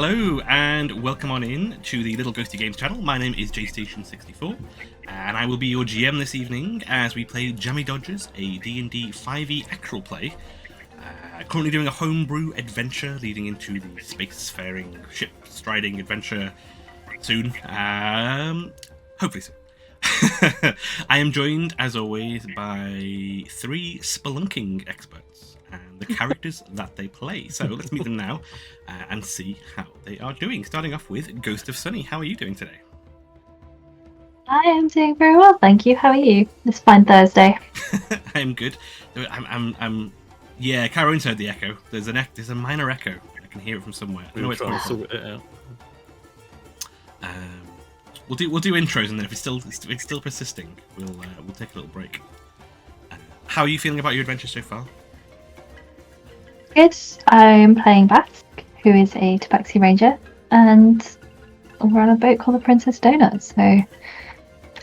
Hello and welcome on in to the Little Ghosty Games channel. My name is JStation64 and I will be your GM this evening as we play Jammy Dodgers, a D&D 5e actual play. Currently doing a homebrew adventure leading into the spacefaring, ship-striding adventure soon. Hopefully soon. I am joined, as always, by 3 spelunking experts and the characters that they play. So let's meet them now and see how they are doing. Starting off with Ghost of Sunny. How are you doing today? I am doing very well, thank you. How are you? This fine Thursday. I am good. Yeah, Caroline heard the echo. There's a minor echo. I can hear it from somewhere. I know it's coming from. We'll do intros, and then if it's still persisting, we'll take a little break. How are you feeling about your adventure so far? Good. I'm playing Basque, who is a Tabaxi ranger, and we're on a boat called the Princess Donut. So,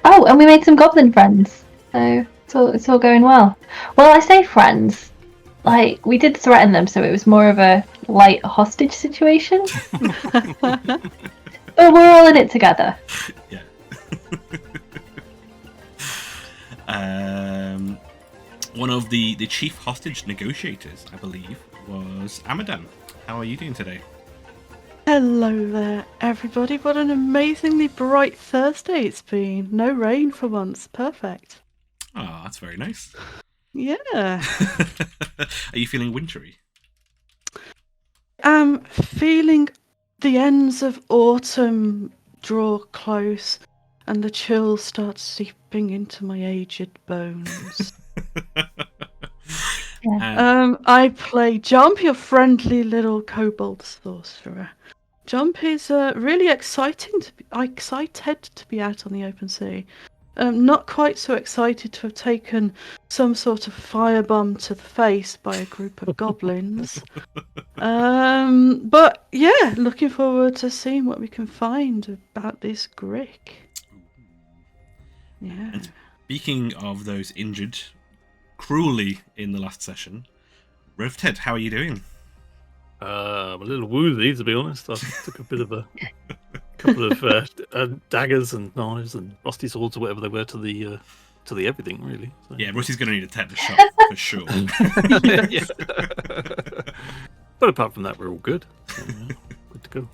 and we made some goblin friends. So it's all going well. Well, I say friends. Like, we did threaten them, so it was more of a light hostage situation. But we're all in it together. Yeah. One of the chief hostage negotiators, I believe, was Amadan. How are you doing today? Hello there, everybody. What an amazingly bright Thursday it's been. No rain for once. Perfect. Oh, that's very nice. Yeah. Are you feeling wintry? I'm feeling the ends of autumn draw close and the chill starts seeping into my aged bones. I play Jomp, your friendly little kobold sorcerer. Jomp is really excited to be out on the open sea. Not quite so excited to have taken some sort of firebomb to the face by a group of goblins. But yeah, looking forward to seeing what we can find about this Grick. Yeah. And speaking of those injured cruelly in the last session, RevTed, how are you doing? I'm a little woozy, to be honest. I took a bit of a couple of daggers and knives and rusty swords or whatever they were to the everything, really. So. Yeah, Rusty's going to need a tetanus shot for sure. Yeah. But apart from that, we're all good. So, good to go.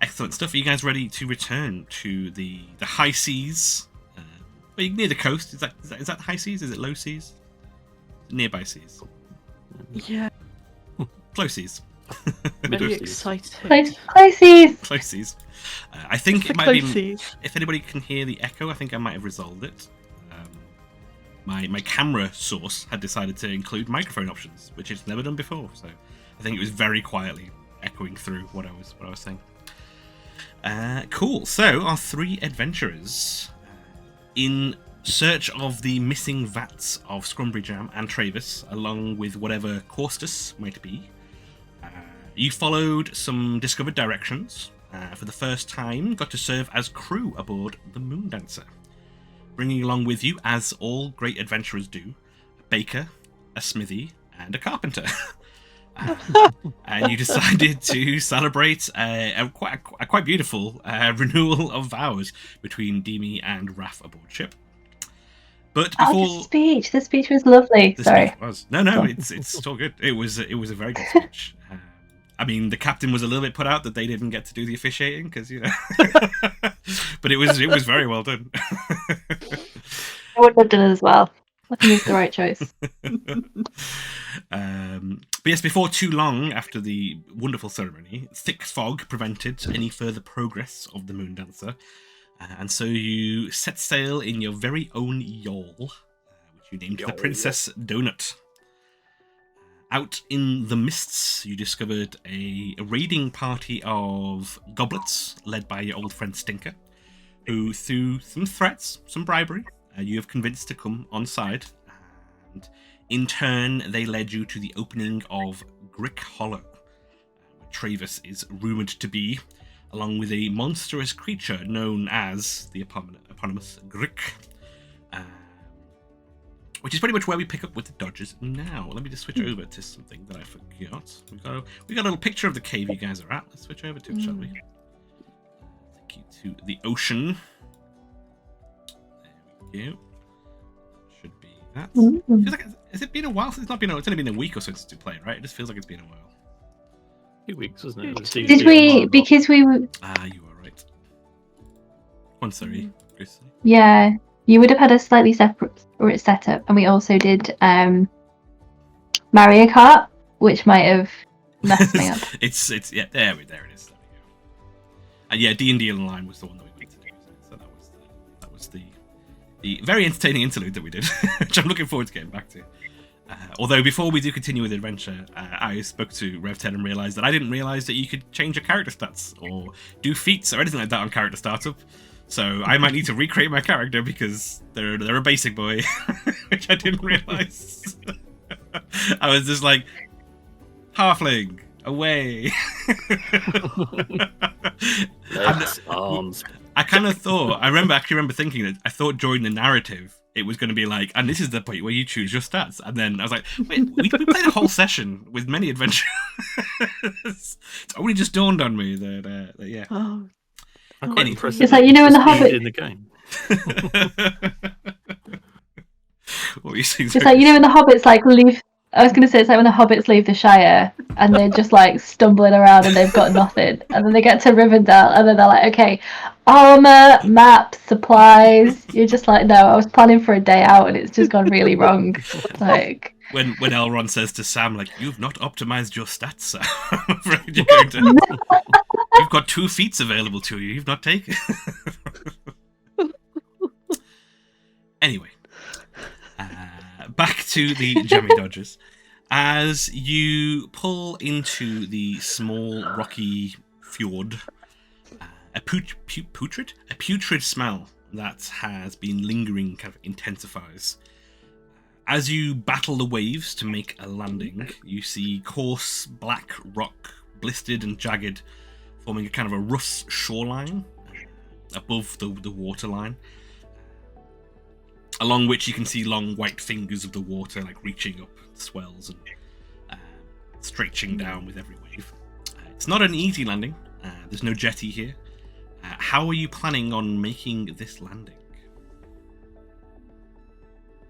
Excellent stuff. Are you guys ready to return to the high seas? Near the coast. Is that high seas? Is it low seas? Nearby seas. Yeah. Close seas. Very excited. Close seas. Close seas. I think it might be. If anybody can hear the echo, I think I might have resolved it. My camera source had decided to include microphone options, which it's never done before. So I think it was very quietly echoing through what I was saying. Cool. So our 3 adventurers in search of the missing vats of Scrumberry Jam and Traevous, along with whatever Caustice might be. You followed some discovered directions. For the first time, got to serve as crew aboard the Moondancer, bringing along with you, as all great adventurers do, a baker, a smithy, and a carpenter. And you decided to celebrate a quite beautiful renewal of vows between Demi and Raph aboard ship. But before the speech was lovely. Sorry. No, it's all good. It was a very good speech. I mean, the captain was a little bit put out that they didn't get to do the officiating because but it was very well done. I would have done it as well. I think it's the right choice. But yes, before too long after the wonderful ceremony, thick fog prevented any further progress of the Moondancer, and so you set sail in your very own yawl, which you named the Princess Donut. Out in the mists, you discovered a raiding party of goblets led by your old friend Stinker, who, through some threats, some bribery, you have convinced to come on side, and in turn they led you to the opening of Grick Hollow, where Traevous is rumoured to be, along with a monstrous creature known as the eponymous Grick. which is pretty much where we pick up with the Dodgers now. Let me just switch over to something that I forgot. We got a little picture of the cave you guys are at. Let's switch over to it, shall we? Take you to the ocean. There we go. Should be that. Feels like, has it been a while since it's not been? It's only been a week or so since we played, right? It just feels like it's been a while. 2 weeks, wasn't it? Did we? Because we were. You are right. One, sorry, Chris. Yeah, you would have had a slightly separate setup, and we also did Mario Kart, which might have messed me up. it's yeah, there it is. There we go. And yeah, D&D Online was the one that we went to do. So that was the very entertaining interlude that we did, which I'm looking forward to getting back to. Although before we do continue with the adventure, I spoke to RevTed and realised that I didn't realise that you could change your character stats or do feats or anything like that on character startup. So I might need to recreate my character because they're a basic boy, which I didn't realise. I was just like, halfling, away. Arms. I kind of thought, I remember thinking that I thought during the narrative it was going to be like, and this is the point where you choose your stats. And then I was like, wait, we played a whole session with many adventures. It's only just dawned on me that yeah. Oh. I'm quite impressed. It's like, you know, in the Hobbit. In the game. What were you saying? It's like, you know, when the hobbits like leave. I was gonna say it's like when the hobbits leave the Shire and they're just like stumbling around and they've got nothing, and then they get to Rivendell and then they're like, okay, armor, maps, supplies. You're just like, no, I was planning for a day out and it's just gone really wrong. Like when Elrond says to Sam, like, you've not optimized your stats, Sam. I'm afraid you're going to. You've got 2 feats available to you. You've not taken. Anyway. Back to the Jammy Dodgers. As you pull into the small rocky fjord, a putrid smell that has been lingering kind of intensifies. As you battle the waves to make a landing, you see coarse black rock, blistered and jagged, forming a kind of a rough shoreline above the waterline. Along which you can see long white fingers of the water like reaching up swells and stretching down with every wave. It's not an easy landing. There's no jetty here. How are you planning on making this landing?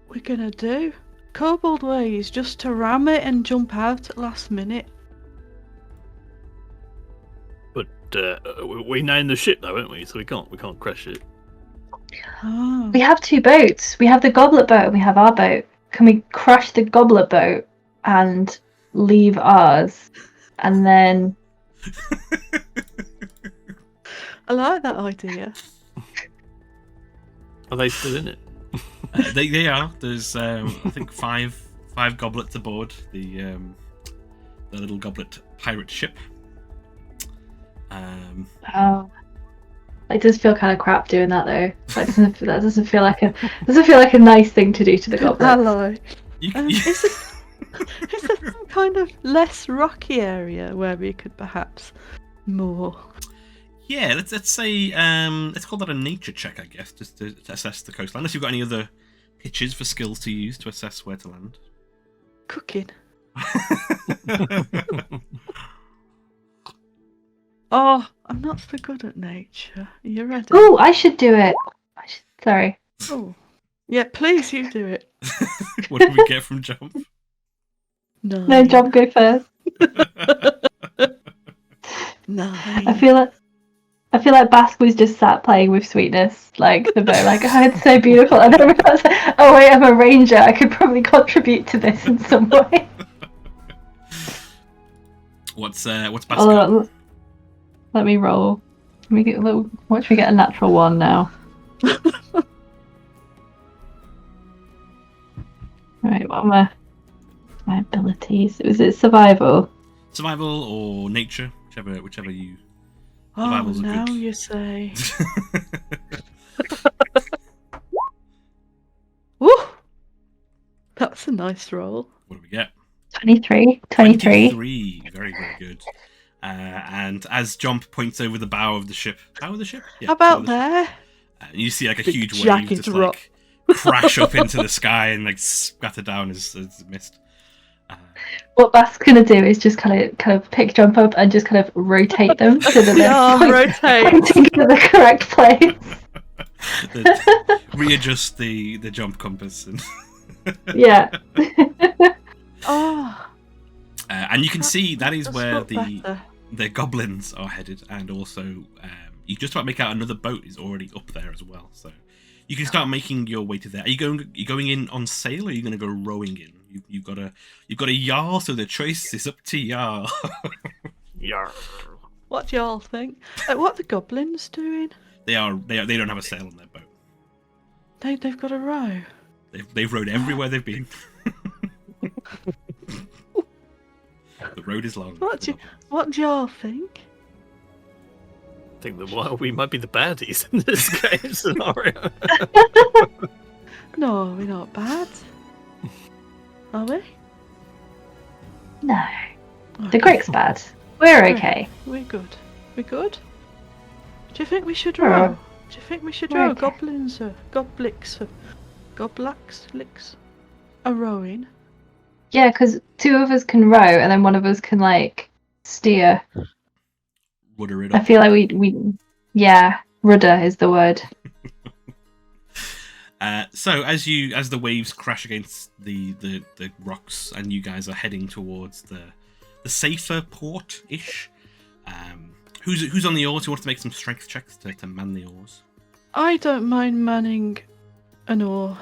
We're gonna do Kobold ways just to ram it and jump out at last minute. But we named the ship though, haven't we? So we can't crash it. Oh. we have 2 boats. We have the Goblet boat and we have our boat. Can we crash the Goblet boat and leave ours, and then? I like that idea. Are they still in it? They are. There's I think five goblets aboard the little goblet pirate ship. Oh, it does feel kind of crap doing that though. That doesn't feel like a nice thing to do to the goblet. Hello. Is Is there some kind of less rocky area where we could perhaps moor? Yeah, let's say let's call that a nature check, I guess, just to assess the coastline. Unless you've got any other pitches for skills to use to assess where to land. Cooking. Oh, I'm not so good at nature. You're ready? Oh, I should do it. Sorry. Oh, yeah. Please, you do it. What did we get from Jomp? No, Jomp, go first. No. I feel like Basque was just sat playing with Sweetness, like the bow, like, oh, it's so beautiful, and then I realised, oh wait, I'm a ranger. I could probably contribute to this in some way. What's Basque? Let me roll. Watch me get a natural 1 now. Right, what are my abilities? Was it survival? Survival or nature, whichever you. Oh, Survival's now good. you say. Woo! That's a nice roll. What do we get? 23. 23. Very, very good. And as Jomp points over the bow of the ship. Yeah, How about bow of the ship. there? You see like a Big huge wave jagged just rock. like crash up into the sky and like scatter down as mist. What Basque's gonna do is just kind of pick Jump up and just kind of rotate them so that they're pointing to the correct place. Readjust the jump compass and Yeah. and you can see that is where better. the goblins are headed, and also you just about make out another boat is already up there as well. So you can start making your way to there. Are you going in on sail, or are you going to go rowing in? You've got a yar, so the choice is up to yar. Yarr. What do y'all think? What are the goblins doing? They don't have a sail on their boat. They've got a row. They've rowed everywhere they've been. The road is long. What do y'all think? I think that we might be the baddies in this game scenario. No, we're not bad. Are we? No. The Grick's bad. We're okay. We're good. We're good? Do you think we should We're row? o- Do you think we should we're row? okay. Goblins are... Goblax are rowing. Yeah, because 2 of us can row and then 1 of us can like steer. Rudder it I up. feel like we yeah, rudder is the word. So as the waves crash against the rocks, and you guys are heading towards the safer port-ish, who's on the oars? Who wants to make some strength checks to man the oars? I don't mind manning an oar.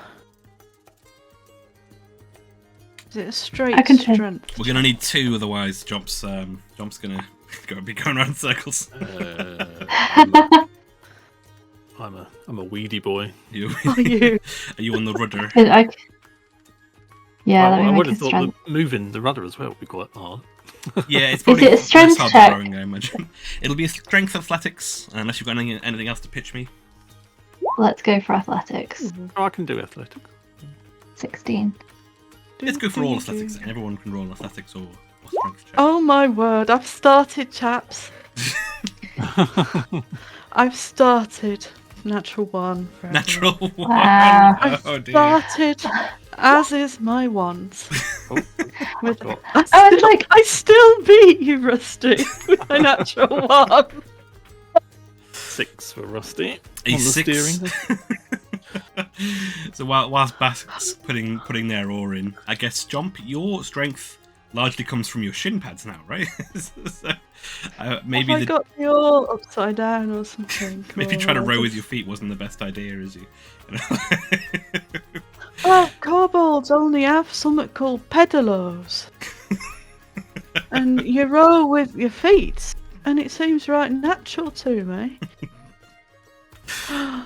Is it a straight I can take- strength? We're gonna need 2, otherwise Jomp's gonna be going around in circles. I'm a weedy boy. Are you? Are you on the rudder? Yeah, let I me would make a have thought strength. that moving the rudder as well would be quite hard. Yeah, it's probably it a strength less hard check? than rowing, I imagine. It'll be a strength athletics, unless you've got anything else to pitch me. Let's go for athletics. Oh, I can do athletics. 16. Let's go for all athletics, and everyone can roll an athletics or strength check. Oh my word, I've started, chaps. I've started. Natural 1 for everyone. Natural 1. Wow. Oh dear. Started, as is my wand. With, God. I was like- I still beat you, Rusty, with my natural 1. 6 for Rusty. A on the 6. steering. So whilst Basque's putting their oar in, I guess Jomp, your strength largely comes from your shin pads now, right? So, maybe Have I got the all upside down or something? maybe Or trying to row with just- your feet wasn't the best idea, is you? Well, kobolds only have something called pedalos. And you row with your feet, and it seems right natural to me.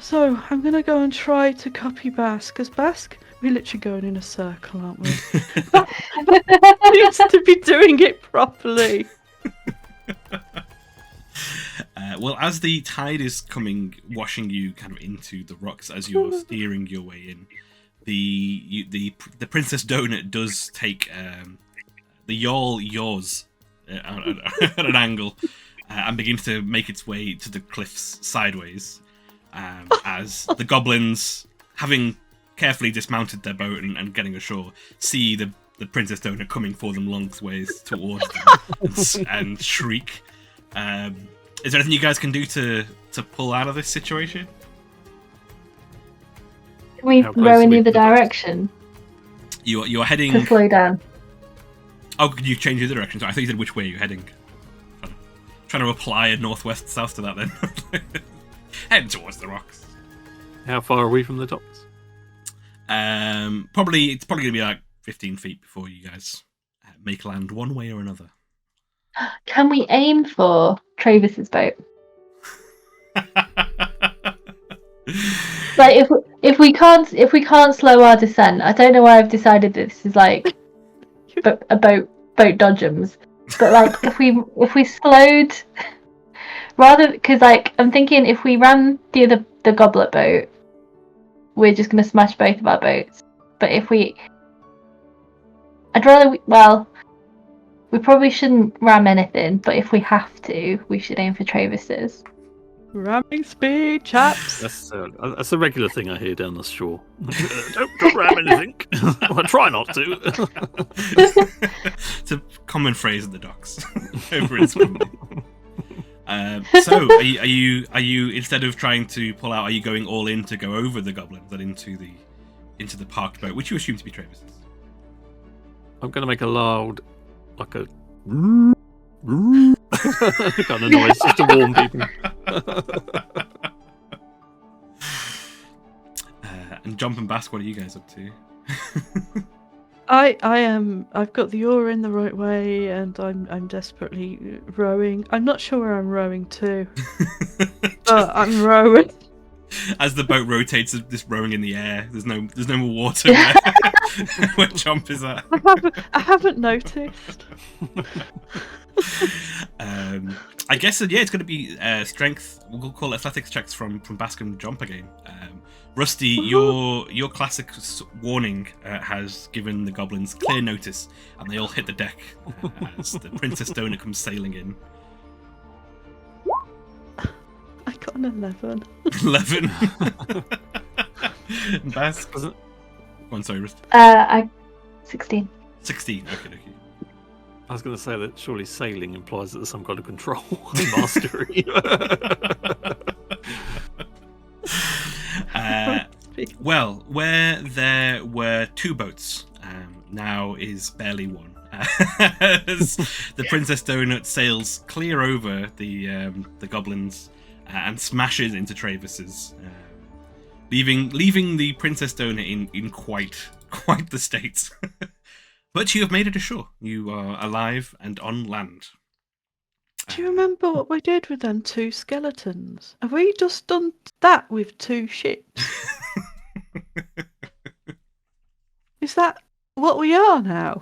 So, I'm going to go and try to copy Basque, because Basque, we're literally going in a circle, aren't we? Needs to be doing it properly. Well, as the tide is coming, washing you kind of into the rocks as you're steering your way in, the Princess Donut does take the yawl yaws at an angle and begins to make its way to the cliffs sideways, as the goblins, having carefully dismounted their boat and getting ashore, see the Princess Donut coming for them lengthways towards them and shriek. Is there anything you guys can do to pull out of this situation? Can we How close row are in we either to the boat? direction You're heading. to slow down? Oh, you changed the direction. Sorry, I thought you said which way you're heading. Trying to apply a northwest-south to that then. Heading towards the rocks. How far are we from the docks? It's probably going to be like 15 feet before you guys make land one way or another. Can we aim for Travis's boat? Like if we can't slow our descent, I don't know why I've decided that this is like a boat dodgems, but like if we slowed rather, because like I'm thinking if we ran the goblet boat, we're just gonna smash both of our boats. But I'd rather we probably shouldn't ram anything, but if we have to, we should aim for Travis's. Ramming speed, chaps. That's a regular thing I hear down the shore. Don't ram anything. I try not to. It's a common phrase at the docks over in Scrumberry. So, are you instead of trying to pull out, are you going all in to go over the goblins and into the parked boat, which you assume to be Traevous'? I'm going to make a loud, like a kind of noise just to warn people. And Jomp and Basque, what are you guys up to? I am. I've got the oar in the right way, and I'm desperately rowing. I'm not sure where I'm rowing to, but I'm rowing. As the boat rotates, this rowing in the air. There's no more water where Jomp is at. I haven't noticed. I guess it's going to be strength. We'll call it athletics checks from Basque and Jomp again. Rusty, your classic warning has given the goblins clear notice, and they all hit the deck as the Princess Donut comes sailing in. I got an 11. 11. Basque. Go on, sorry, Rusty. I 16. 16. Okay. I was going to say that surely sailing implies that there's some kind of control and mastery. Well, where there were 2 boats, now is barely one. As the Princess Donut sails clear over the goblins and smashes into Traevous's, leaving the Princess Donut in quite the state. But you have made it ashore. You are alive and on land. Do you remember what we did with them 2 skeletons? Have we just done that with 2 ships? Is that what we are now?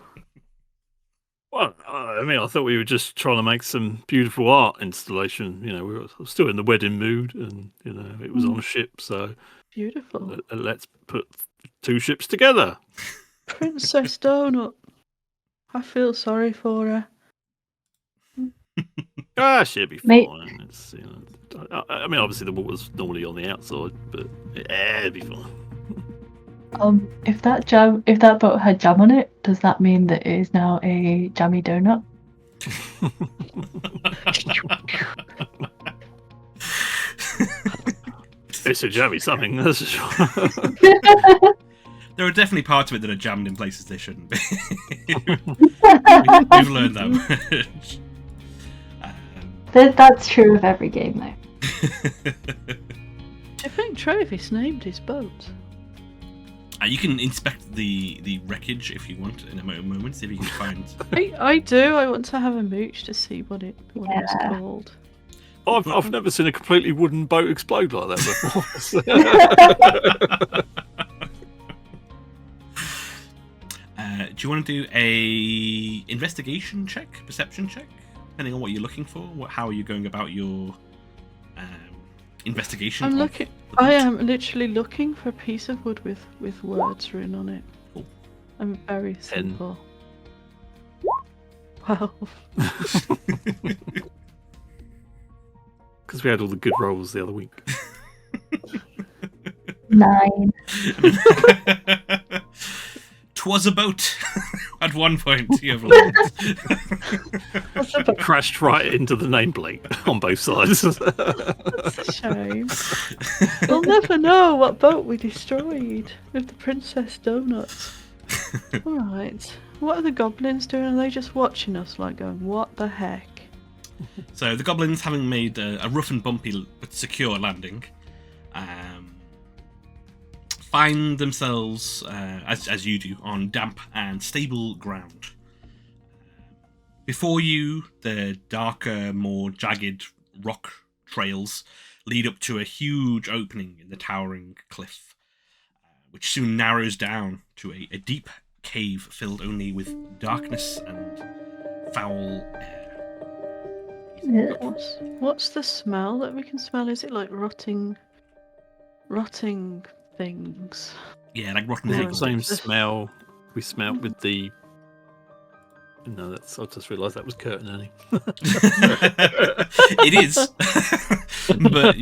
Well, I mean, I thought we were just trying to make some beautiful art installation. You know, we were still in the wedding mood, and you know, it was on a ship, so Beautiful. let's put 2 ships together. Princess Donut. I feel sorry for her. She'll be Mate. fine. It's, you know, I mean, obviously the water's normally on the outside, but it'll be fine. If that boat had jam on it, does that mean that it is now a jammy donut? It's a jammy something, that's for sure. There are definitely parts of it that are jammed in places they shouldn't be. We've learned that much. That's true of every game, though. I think Traevous named his boat. You can inspect the wreckage if you want in a moment, see if you can find. I do. I want to have a mooch to see what it's called. I've never seen a completely wooden boat explode like that before. Do you want to do a investigation check, perception check, depending on what you're looking for? How are you going about your investigation? I am literally looking for a piece of wood with words written on it. Cool. I'm very simple. 12. Because we had all the good rolls the other week. 9. 'Twas a boat. At one point, you have learned. Crashed right into the nameplate on both sides. That's a shame. We'll never know what boat we destroyed with the Princess Donuts. Alright. What are the goblins doing? Are they just watching us, like going, what the heck? So the goblins, having made a rough and bumpy but secure landing, find themselves, as you do, on damp and stable ground. Before you, the darker, more jagged rock trails lead up to a huge opening in the towering cliff, which soon narrows down to a deep cave filled only with darkness and foul air. What's the smell that we can smell? Is it like rotting things? Yeah, like rotten Is it eggs. the same smell we smelt with the No, I just realised that was curtain only. It is, but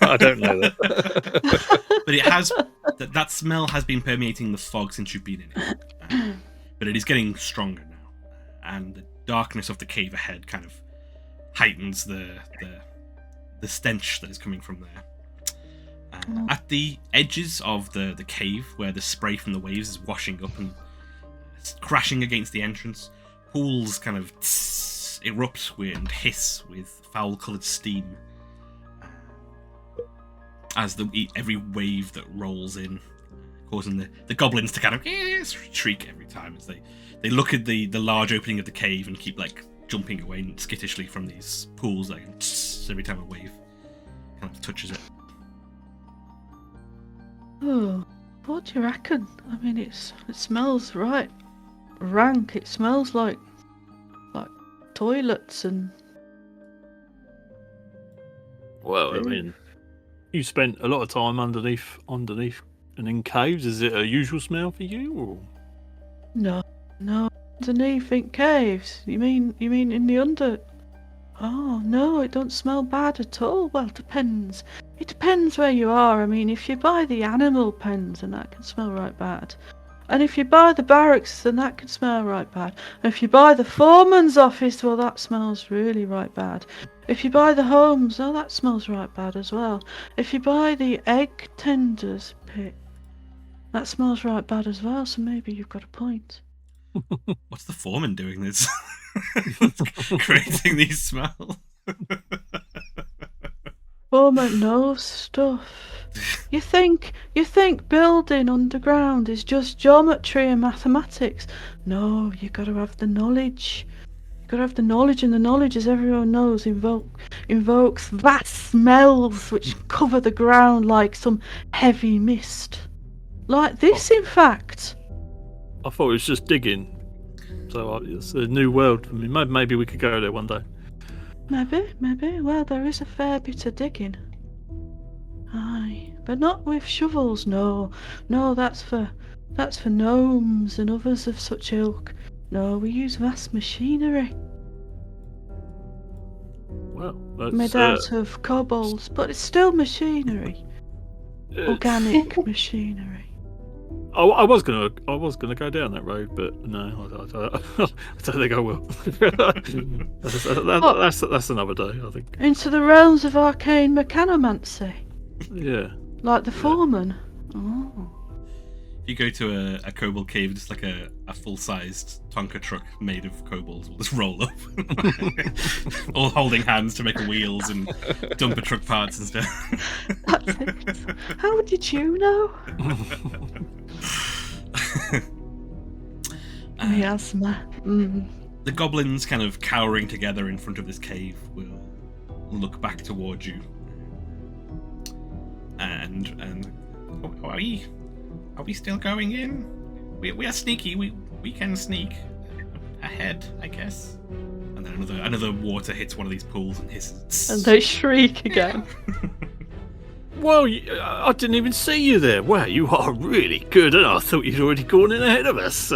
I don't know that. but it has that smell has been permeating the fog since you've been in it, but it is getting stronger now, and the darkness of the cave ahead kind of heightens the stench that is coming from there. At the edges of the cave, where the spray from the waves is washing up and crashing against the entrance, pools kind of erupt and hiss with foul-coloured steam as every wave that rolls in, causing the goblins to kind of shriek every time as they look at the large opening of the cave and keep like jumping away skittishly from these pools like every time a wave kind of touches it. Oh, what do you reckon? I mean, it smells right rank. It smells like toilets and. Well, I mean, you spent a lot of time underneath and in caves. Is it a usual smell for you, or? No, underneath in caves. You mean in the under? Oh no, it don't smell bad at all. Well, it depends. It depends where you are. I mean, if you buy the animal pens, then that can smell right bad. And if you buy the barracks, then that can smell right bad. And if you buy the foreman's office, well, that smells really right bad. If you buy the homes, oh, that smells right bad as well. If you buy the egg tenders pit, that smells right bad as well. So maybe you've got a point. What's the foreman doing this? Creating these smells. Foreman knows stuff. You think building underground is just geometry and mathematics? No, you got to have the knowledge. You got to have the knowledge, and the knowledge, as everyone knows, invokes vast smells which cover the ground like some heavy mist. Like this, in fact. I thought it was just digging. So it's a new world for me. Maybe we could go there one day. Maybe. Well, there is a fair bit of digging. Aye, but not with shovels. No, that's for gnomes and others of such ilk. No, we use vast machinery. Well, that's made out of kobolds, but it's still machinery. Organic machinery. I was gonna go down that road, but no, I don't think I will. That's another day, I think. Into the realms of arcane mechanomancy. Yeah. Like the foreman. Oh. If you go to a kobold cave, just like a full-sized Tonka truck made of kobolds will just roll up, all holding hands to make wheels and dumper truck parts and stuff. That's it. How did you know? Miasma. The goblins, kind of cowering together in front of this cave, will look back towards you, and are we still going in? We are sneaky. We can sneak ahead, I guess. And then another water hits one of these pools and hisses. And they shriek again. Well, I didn't even see you there. Wow, you are really good, and I thought you'd already gone in ahead of us.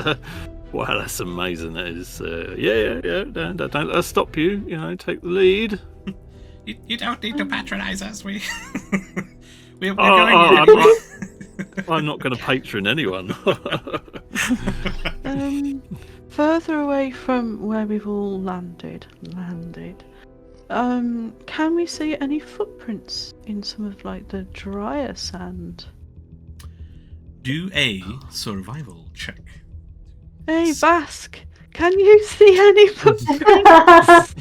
Wow, that's amazing. That is, yeah. Don't let us stop you. You know, take the lead. You don't need to patronize us. We're going I'm not going to patron anyone. Further away from where we've all landed. Can we see any footprints in some of like the drier sand? Do a survival check. Hey, Basque, can you see any footprints?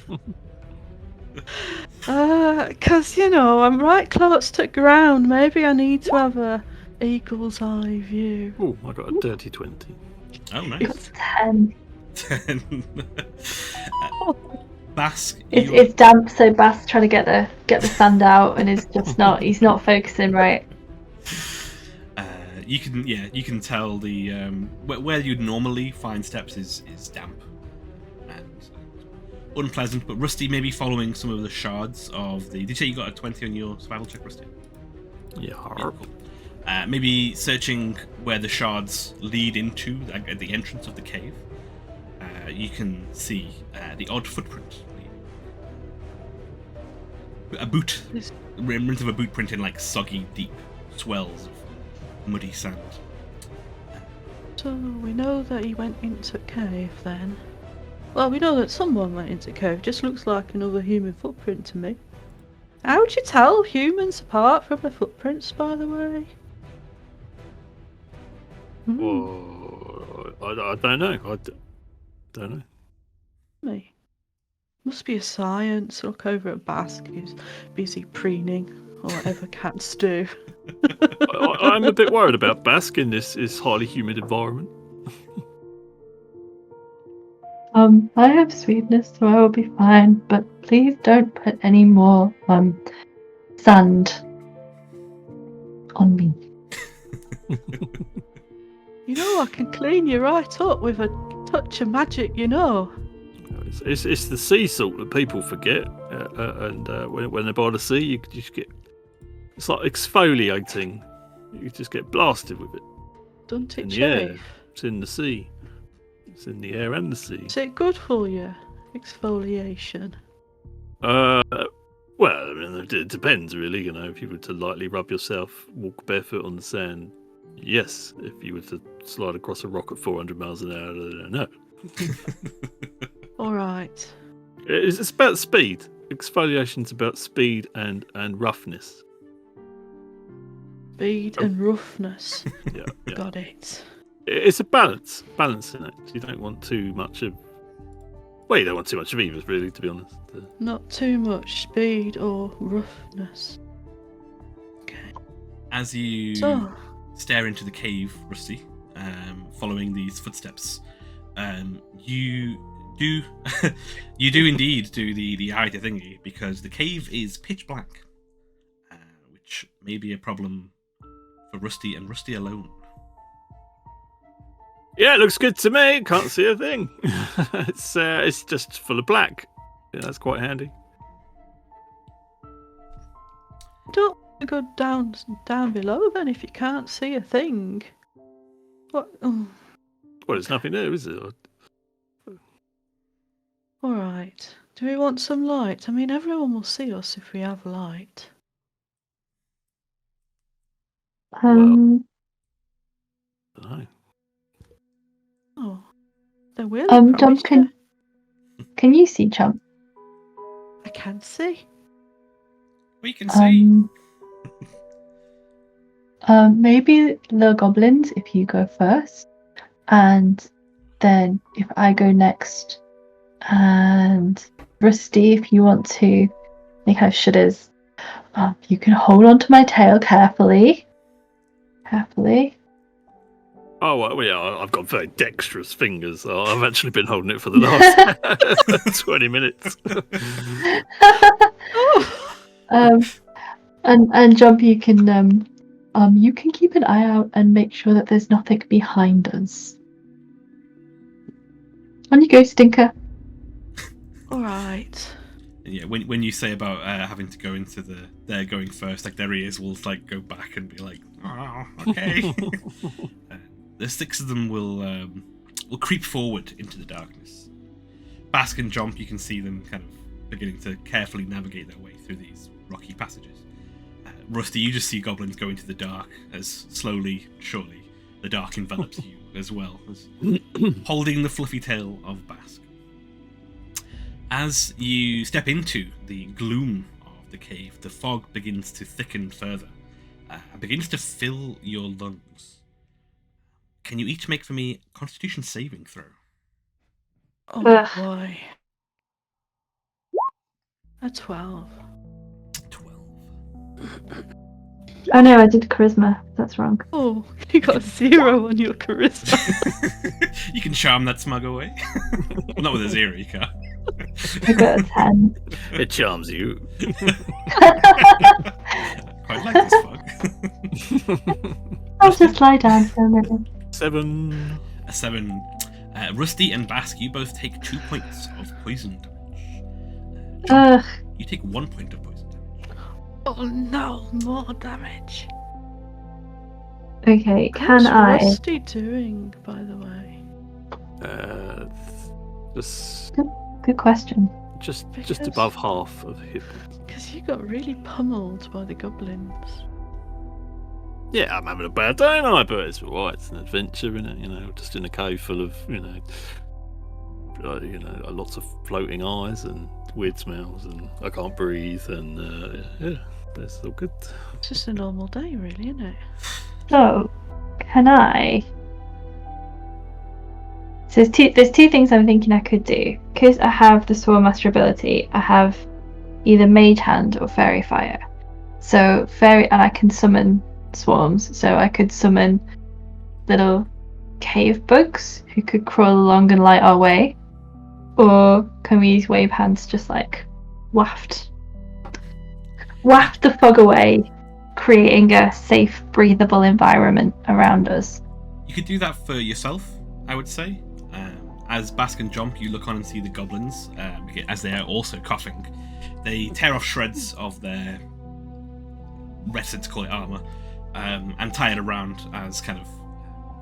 Because, I'm right close to ground. Maybe I need to have a eagle's eye view. Oh, I got a dirty 20. Oh, nice. It's 10. 10. Basque. It's damp, so Basque's trying to get the sand out, and he's not focusing right. You can tell the where you'd normally find steps is damp and unpleasant, but Rusty may be following some of the shards of the. Did you say you got a 20 on your survival check, Rusty? Yeah. Cool. Maybe searching where the shards lead into, like, at the entrance of the cave. you can see the odd footprint. A boot, remnants of a boot print in like soggy, deep swells of muddy sand. So we know that he went into a cave then. Well, we know that someone went into a cave. Just looks like another human footprint to me. How would you tell humans apart from their footprints, by the way? Well, I don't know. I don't know. Me. Must be a science. Look over at Basque, who's busy preening, or whatever cats do. I'm a bit worried about Basque in this highly humid environment. I have sweetness, so I will be fine. But please don't put any more sand on me. You know, I can clean you right up with a touch of magic, you know. It's the sea salt that people forget, and when they're by the sea, you just get, it's like exfoliating. You just get blasted with it. Don't it In the chafe? air. It's in the sea. It's in the air and the sea. Is it good for you? Exfoliation. Well, I mean, it depends really. You know, if you were to lightly rub yourself, walk barefoot on the sand, yes. If you were to slide across a rock at 400 miles an hour, no. All right. It's about speed. Exfoliation's about speed and roughness. Speed and roughness. Yeah. Got it. It's a balance in it. You don't want too much of. Well, you don't want too much of either, really, to be honest. Not too much speed or roughness. Okay. As you stare into the cave, Rusty, following these footsteps, you do indeed do the hide thingy, because the cave is pitch black, which may be a problem for Rusty and Rusty alone. Yeah, it looks good to me. Can't see a thing. It's just full of black. Yeah, that's quite handy. Don't go down below then if you can't see a thing. What? Oh. Well, there's nothing there, is it? All right. Do we want some light? I mean, everyone will see us if we have light. I don't know. Oh, there will. Jomp, can you see Jomp? I can see. We can see. Maybe the goblins, if you go first, and then if I go next, and Rusty, if you want to make how shudders, you can hold onto my tail carefully. Oh, well, yeah, I've got very dexterous fingers. I've actually been holding it for the last 20 minutes. And Jump, you can keep an eye out and make sure that there's nothing behind us. On you go, Stinker. All right. Yeah, when you say about having to go into they're going first, like their ears will like go back and be like, oh, okay. The six of them will creep forward into the darkness. Basque and Jomp, you can see them kind of beginning to carefully navigate their way through these rocky passages. Rusty, you just see goblins go into the dark as slowly, surely, the dark envelops you as well, as holding the fluffy tail of Basque. As you step into the gloom of the cave, the fog begins to thicken further and begins to fill your lungs. Can you each make for me a Constitution saving throw? Oh boy. A 12. 12. Oh no, I did charisma. That's wrong. Oh, you got a 0 on your charisma. You can charm that smug away. Well, not with a 0, you can't. I got a 10. It charms you. Quite like this fog. I'll just lie down for a minute. 7. A 7. Rusty and Basque, you both take 2 points of poison damage. Ugh. You take 1 point of poison damage. Oh no, more damage. Okay, How's can I? Rusty doing, by the way? Just Good question. just Because- above half of hit points. Because you got really pummeled by the goblins. Yeah, I'm having a bad day, and I but it's alright. It's an adventure, innit? Just in a cave full of lots of floating eyes and weird smells, and I can't breathe, and yeah, that's all good. It's just a normal day, really, isn't it? So, can I? So there's two things I'm thinking I could do. Because I have the Swarm Master ability, I have either Mage Hand or Fairy Fire. So and I can summon swarms. So I could summon little cave bugs who could crawl along and light our way. Or can we use Wave Hands just like waft the fog away, creating a safe, breathable environment around us? You could do that for yourself, I would say. As Basque and Jomp, you look on and see the goblins, as they are also coughing. They tear off shreds of their reticent to call it armour, and tie it around as kind of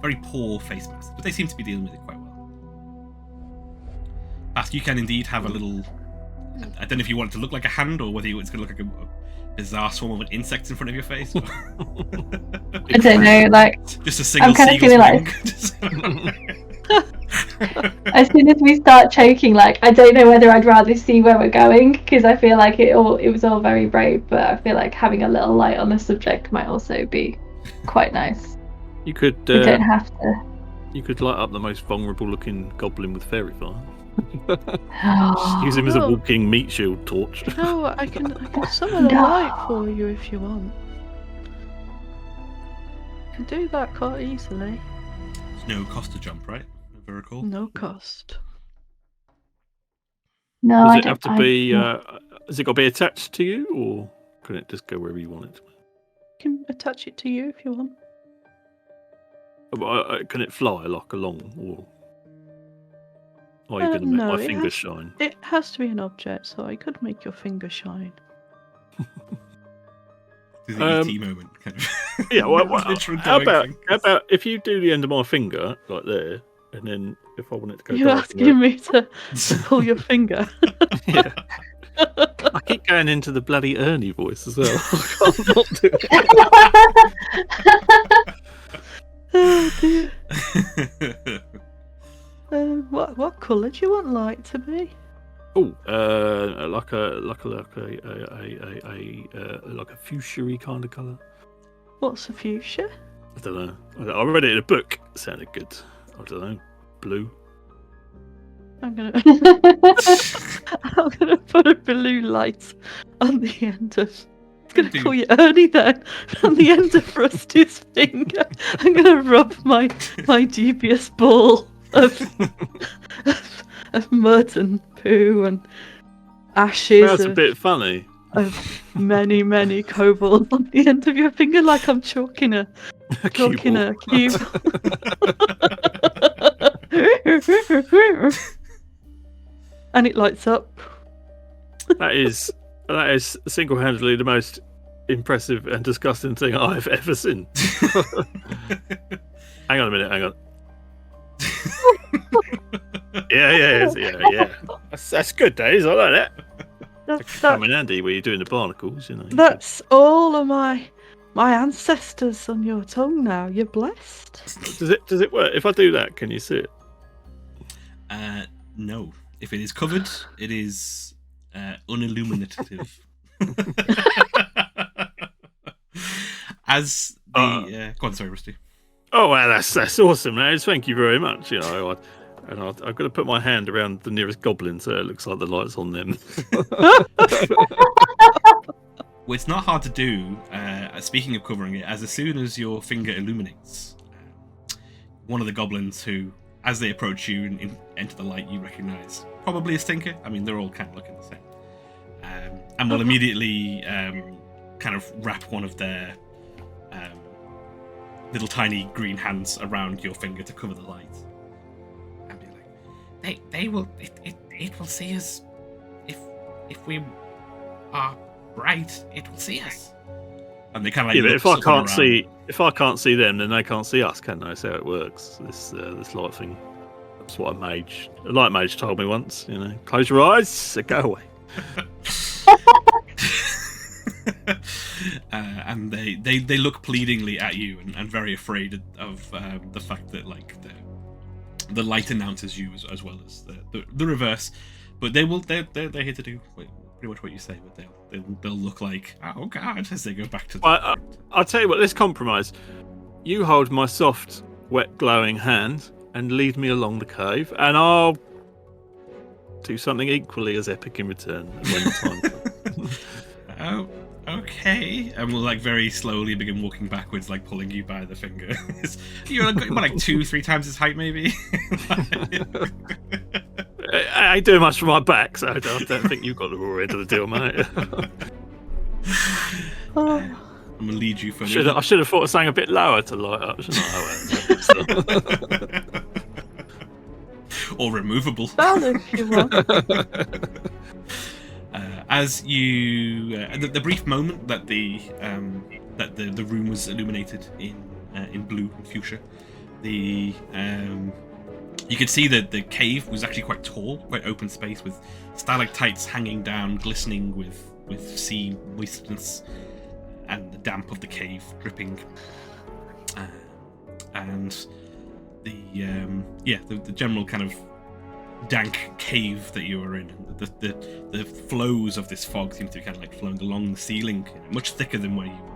very poor face masks, but they seem to be dealing with it quite well. Basque, you can indeed have a little... I don't know if you want it to look like a hand or whether it's going to look like a bizarre swarm of an insect in front of your face. Or... I don't know, like... Just a single I'm kind of seagull feeling like... As soon as we start choking, like, I don't know whether I'd rather see where we're going, because I feel like it was all very brave, but I feel like having a little light on the subject might also be quite nice. You could We don't have to. you could light up the most vulnerable looking goblin with fairy fire. Oh, Use him as a Oh. walking meat shield torch. No, I can summon a No. light for you if you want. I can do that quite easily. There's no cost to jump, right? If I recall. No cost. no, Does I it don't. have to be? Has it got to be attached to you, or can it just go wherever you want it to? I can attach it to you if you want. Can it fly like along, or are you going to no, make my it fingers has- shine? It has to be an object, so I could make your finger shine. Do the ET moment, kind of. Yeah. Well, Literal how glowing about thing. if you do the end of my finger like there, and then if I want it to go You're dark, asking me to pull your finger. yeah. I keep going into the bloody Ernie voice as well. I can't not do it. Oh dear. What colour do you want light to be? Oh, like a fuchsia kind of colour. What's a fuchsia? I don't know. I read it in a book. It sounded good. I don't know. Blue. I'm gonna put a blue light on the end of. I'm gonna call you Ernie then. On the end of Rusty's finger, I'm gonna rub my dubious ball of mud and poo and ashes That's a bit funny. of many kobolds on the end of your finger, like I'm chalking a cube. And it lights up. That is single-handedly the most impressive and disgusting thing I've ever seen. Hang on a minute. Hang on. Yeah. That's good, Days. I like that. Come in handy when you're doing the barnacles, you know. That's all of my ancestors on your tongue now. You're blessed. Does it work? If I do that, can you see it? No. If it is covered, it is unilluminative. As the go on, sorry, Rusty. Oh wow, that's awesome, Days. Thank you very much. You know, I've got to put my hand around the nearest goblin so it looks like the light's on them. Well, it's not hard to do. Speaking of covering it, as soon as your finger illuminates, one of the goblins who, as they approach you and enter the light, you recognise probably a stinker. I mean, they're all kind of looking the same, and will immediately kind of wrap one of their little tiny green hands around your finger to cover the light, and be like, "They will. It will see us if we are bright. It will see us." And they kind of like, yeah, but look if I something can't see them, then they can't see us, can they? That's how it works. This light thing. That's what a light mage told me once. Close your eyes, go away. And they look pleadingly at you and very afraid of the fact that like the light announces you as well as the reverse. But they're here to do pretty much what you say. But they'll look like, oh god, as they go back to. I'll tell you what. Let's compromise. You hold my soft, wet, glowing hand and lead me along the cave, and I'll do something equally as epic in return when the time comes. Oh, okay. And we'll like very slowly begin walking backwards, like pulling you by the finger. You're like 2-3 times his height, maybe. I ain't doing much for my back, so I don't think you've got the raw end of the deal, mate. I'm gonna lead you for. I should have thought of something a bit lower to light up, shouldn't I? Or removable. Well, if you want. As you, the brief moment that the room was illuminated in blue and fuchsia, you could see that the cave was actually quite tall, quite open space with stalactites hanging down, glistening with sea moistness and the damp of the cave dripping, and the general kind of dank cave that you were in. The flows of this fog seem to be kind of like flowing along the ceiling, much thicker than where you were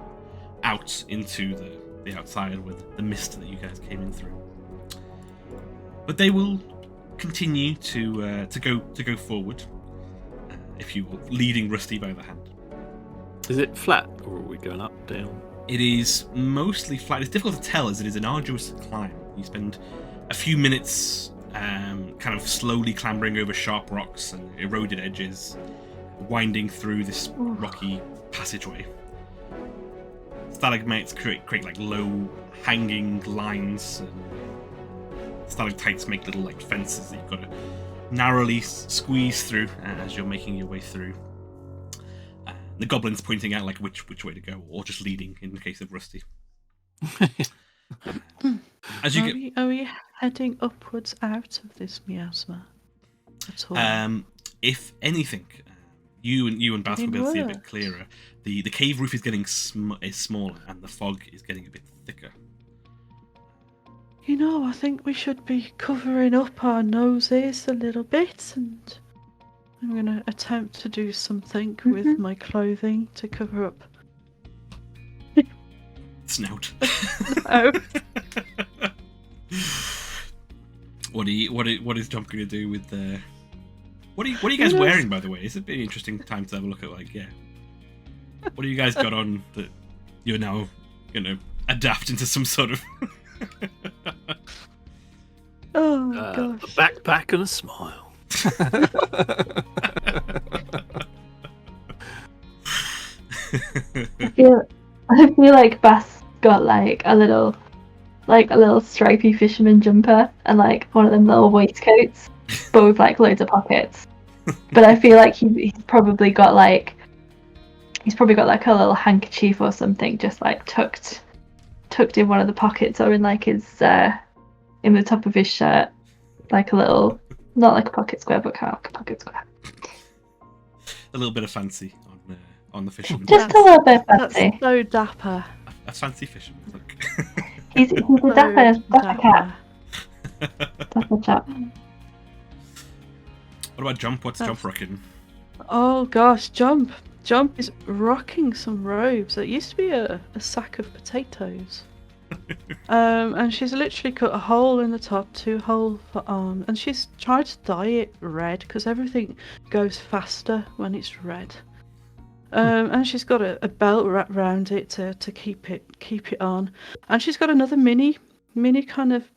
out into the outside with the mist that you guys came in through. But they will continue to go forward, if you will, leading Rusty by the hand. Is it flat, or are we going up, down? It is mostly flat. It's difficult to tell as it is an arduous climb. You spend a few minutes kind of slowly clambering over sharp rocks and eroded edges, winding through this rocky passageway. Stalagmites create like low hanging lines, and stalactites make little like fences that you've got to narrowly squeeze through as you're making your way through. The goblin's pointing out like which way to go, or just leading in the case of Rusty. Are we heading upwards out of this miasma at all? If anything, you and Basque will be able to see a bit clearer. The cave roof is getting smaller, and the fog is getting a bit thicker. I think we should be covering up our noses a little bit, and I'm going to attempt to do something with my clothing to cover up. Snout. Oh. What is Jomp going to do with the? What are you guys wearing, by the way? It's a pretty interesting time to have a look at. What do you guys got on that you're now going to adapt into some sort of? Oh gosh! A backpack and a smile. I feel like Bass got like a little stripy fisherman jumper and like one of them little waistcoats, but with like loads of pockets. But I feel like he's probably got like a little handkerchief or something just like tucked in one of the pockets or in like his in the top of his shirt, like a little, not like a pocket square, but kind of like a pocket square. A little bit of fancy on the fisherman. Just a little bit fancy. That's so dapper. A fancy fisherman. Look. He's a dapper cat. Dapper chap. What about Jomp? What's Jomp rocking? Oh gosh, Jomp is rocking some robes. It used to be a sack of potatoes. And she's literally cut a hole in the top, 2 holes for arm, and she's tried to dye it red because everything goes faster when it's red. And she's got a belt wrapped around it to keep it on, and she's got another mini kind of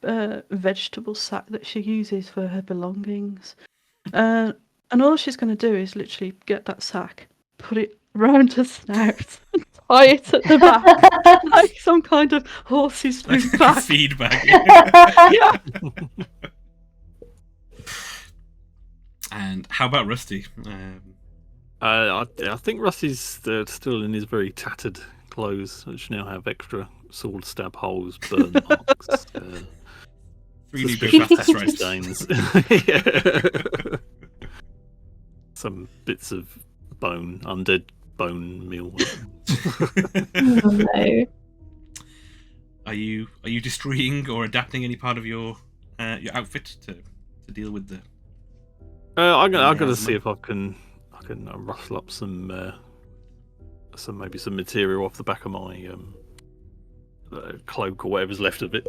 vegetable sack that she uses for her belongings. And all she's going to do is literally get that sack, put it round her snout, and tie it at the back like some kind of horse's back. Feedback. Yeah. And how about Rusty? I think Rusty's still in his very tattered clothes, which now have extra sword stab holes, burn marks. 3 new Suspicious Ghostbusters stains. Yeah. Some bits of bone, undead bone meal. Oh, no. Are you destroying or adapting any part of your outfit to deal with the? I'm gonna see if I can rustle up some material off the back of my cloak or whatever's left of it.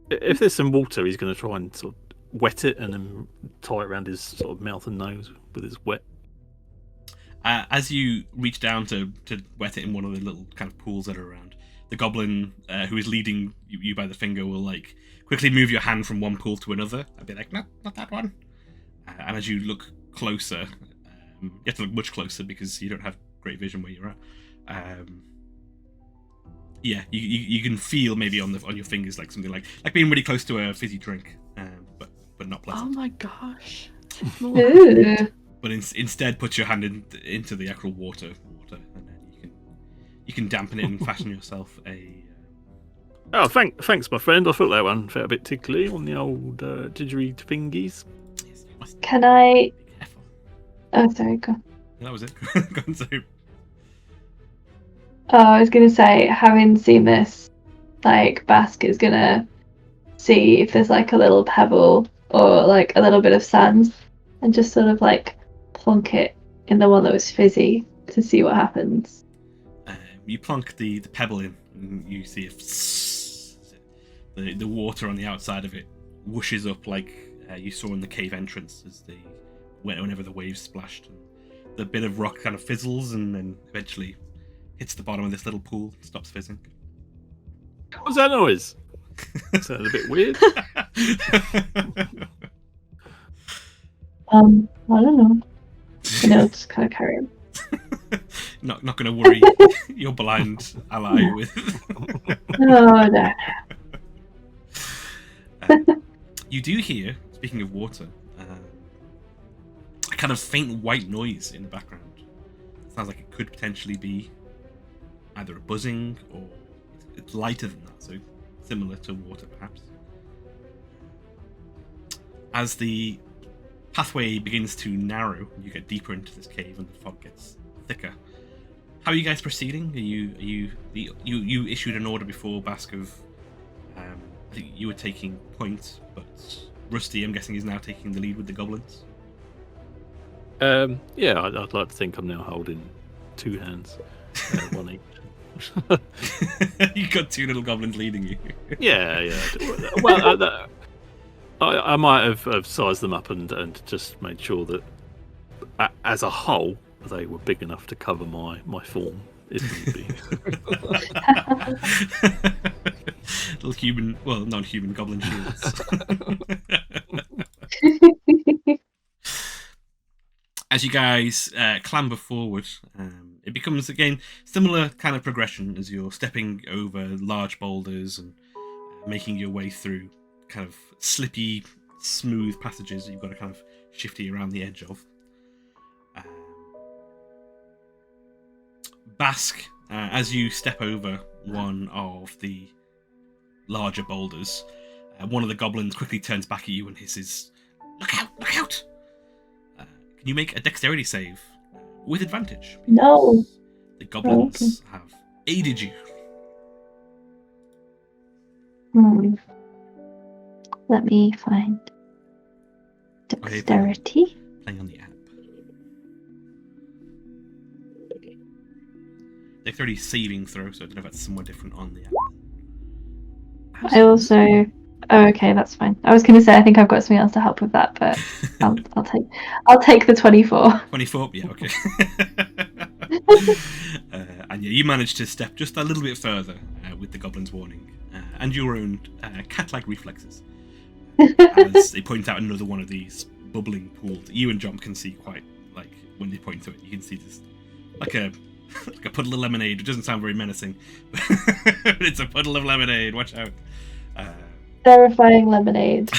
If there's some water, he's going to try and sort of wet it and then tie it around his sort of mouth and nose with his wet. As you reach down to wet it in one of the little kind of pools that are around, the goblin who is leading you by the finger will like quickly move your hand from one pool to another. I'd be like, not that one. And as you look closer, you have to look much closer because you don't have great vision where you're at. Yeah, you can feel maybe on your fingers like something like being really close to a fizzy drink, but not pleasant. Oh my gosh. Ooh. But instead, put your hand into the actual water, and then you can dampen it and fashion yourself a. Oh, thanks, my friend. I thought that one felt a bit tickly on the old didgeridoo thingies. Can I? Be careful. Oh, sorry. Go on. That was it. Go on, so. Oh, I was gonna say, having seen this, like Basque is gonna see if there's like a little pebble or like a little bit of sand, and just sort of like plonk it in the one that was fizzy to see what happens. You plonk the pebble in, and you see if the water on the outside of it whooshes up like you saw in the cave entrance as whenever the waves splashed. And the bit of rock kind of fizzles and then eventually hits the bottom of this little pool, stops fizzing. What was that noise? Sounded a bit weird. I don't know. Just kind of carry on. Not going to worry your blind ally with. Oh no. You do hear, speaking of water, a kind of faint white noise in the background. It sounds like it could potentially be either a buzzing or it's lighter than that, so similar to water perhaps. As the pathway begins to narrow, you get deeper into this cave and the fog gets thicker. How are you guys proceeding? You issued an order before, Basque, of I think you were taking point, but Rusty, I'm guessing, is now taking the lead with the goblins. Yeah, I'd like to think I'm now holding 2 hands, one each. You got 2 little goblins leading you. Yeah. Well, I might have sized them up and just made sure that, as a whole, they were big enough to cover my form, if need be. Little human, well, non-human goblin shields. As you guys clamber forward, it becomes, again, similar kind of progression as you're stepping over large boulders and making your way through kind of slippy, smooth passages that you've got to kind of shifty around the edge of. Basque, as you step over one of the larger boulders, one of the goblins quickly turns back at you and hisses, "Look out! Look out!" Can you make a dexterity save with advantage? No. The goblins have aided you. Let me find dexterity. Playing on the app. Dexterity saving throw, so I don't know if that's somewhat different on the app. I also. Oh, okay, that's fine. I was going to say I think I've got something else to help with that, but I'll take the 24. 24, yeah, okay. And yeah, you managed to step just a little bit further with the goblin's warning and your own cat-like reflexes. As they point out another one of these bubbling pools, you and Jomp can see quite, like, when they point to it, you can see this, like a puddle of lemonade. It doesn't sound very menacing, but it's a puddle of lemonade. Watch out. Terrifying lemonade.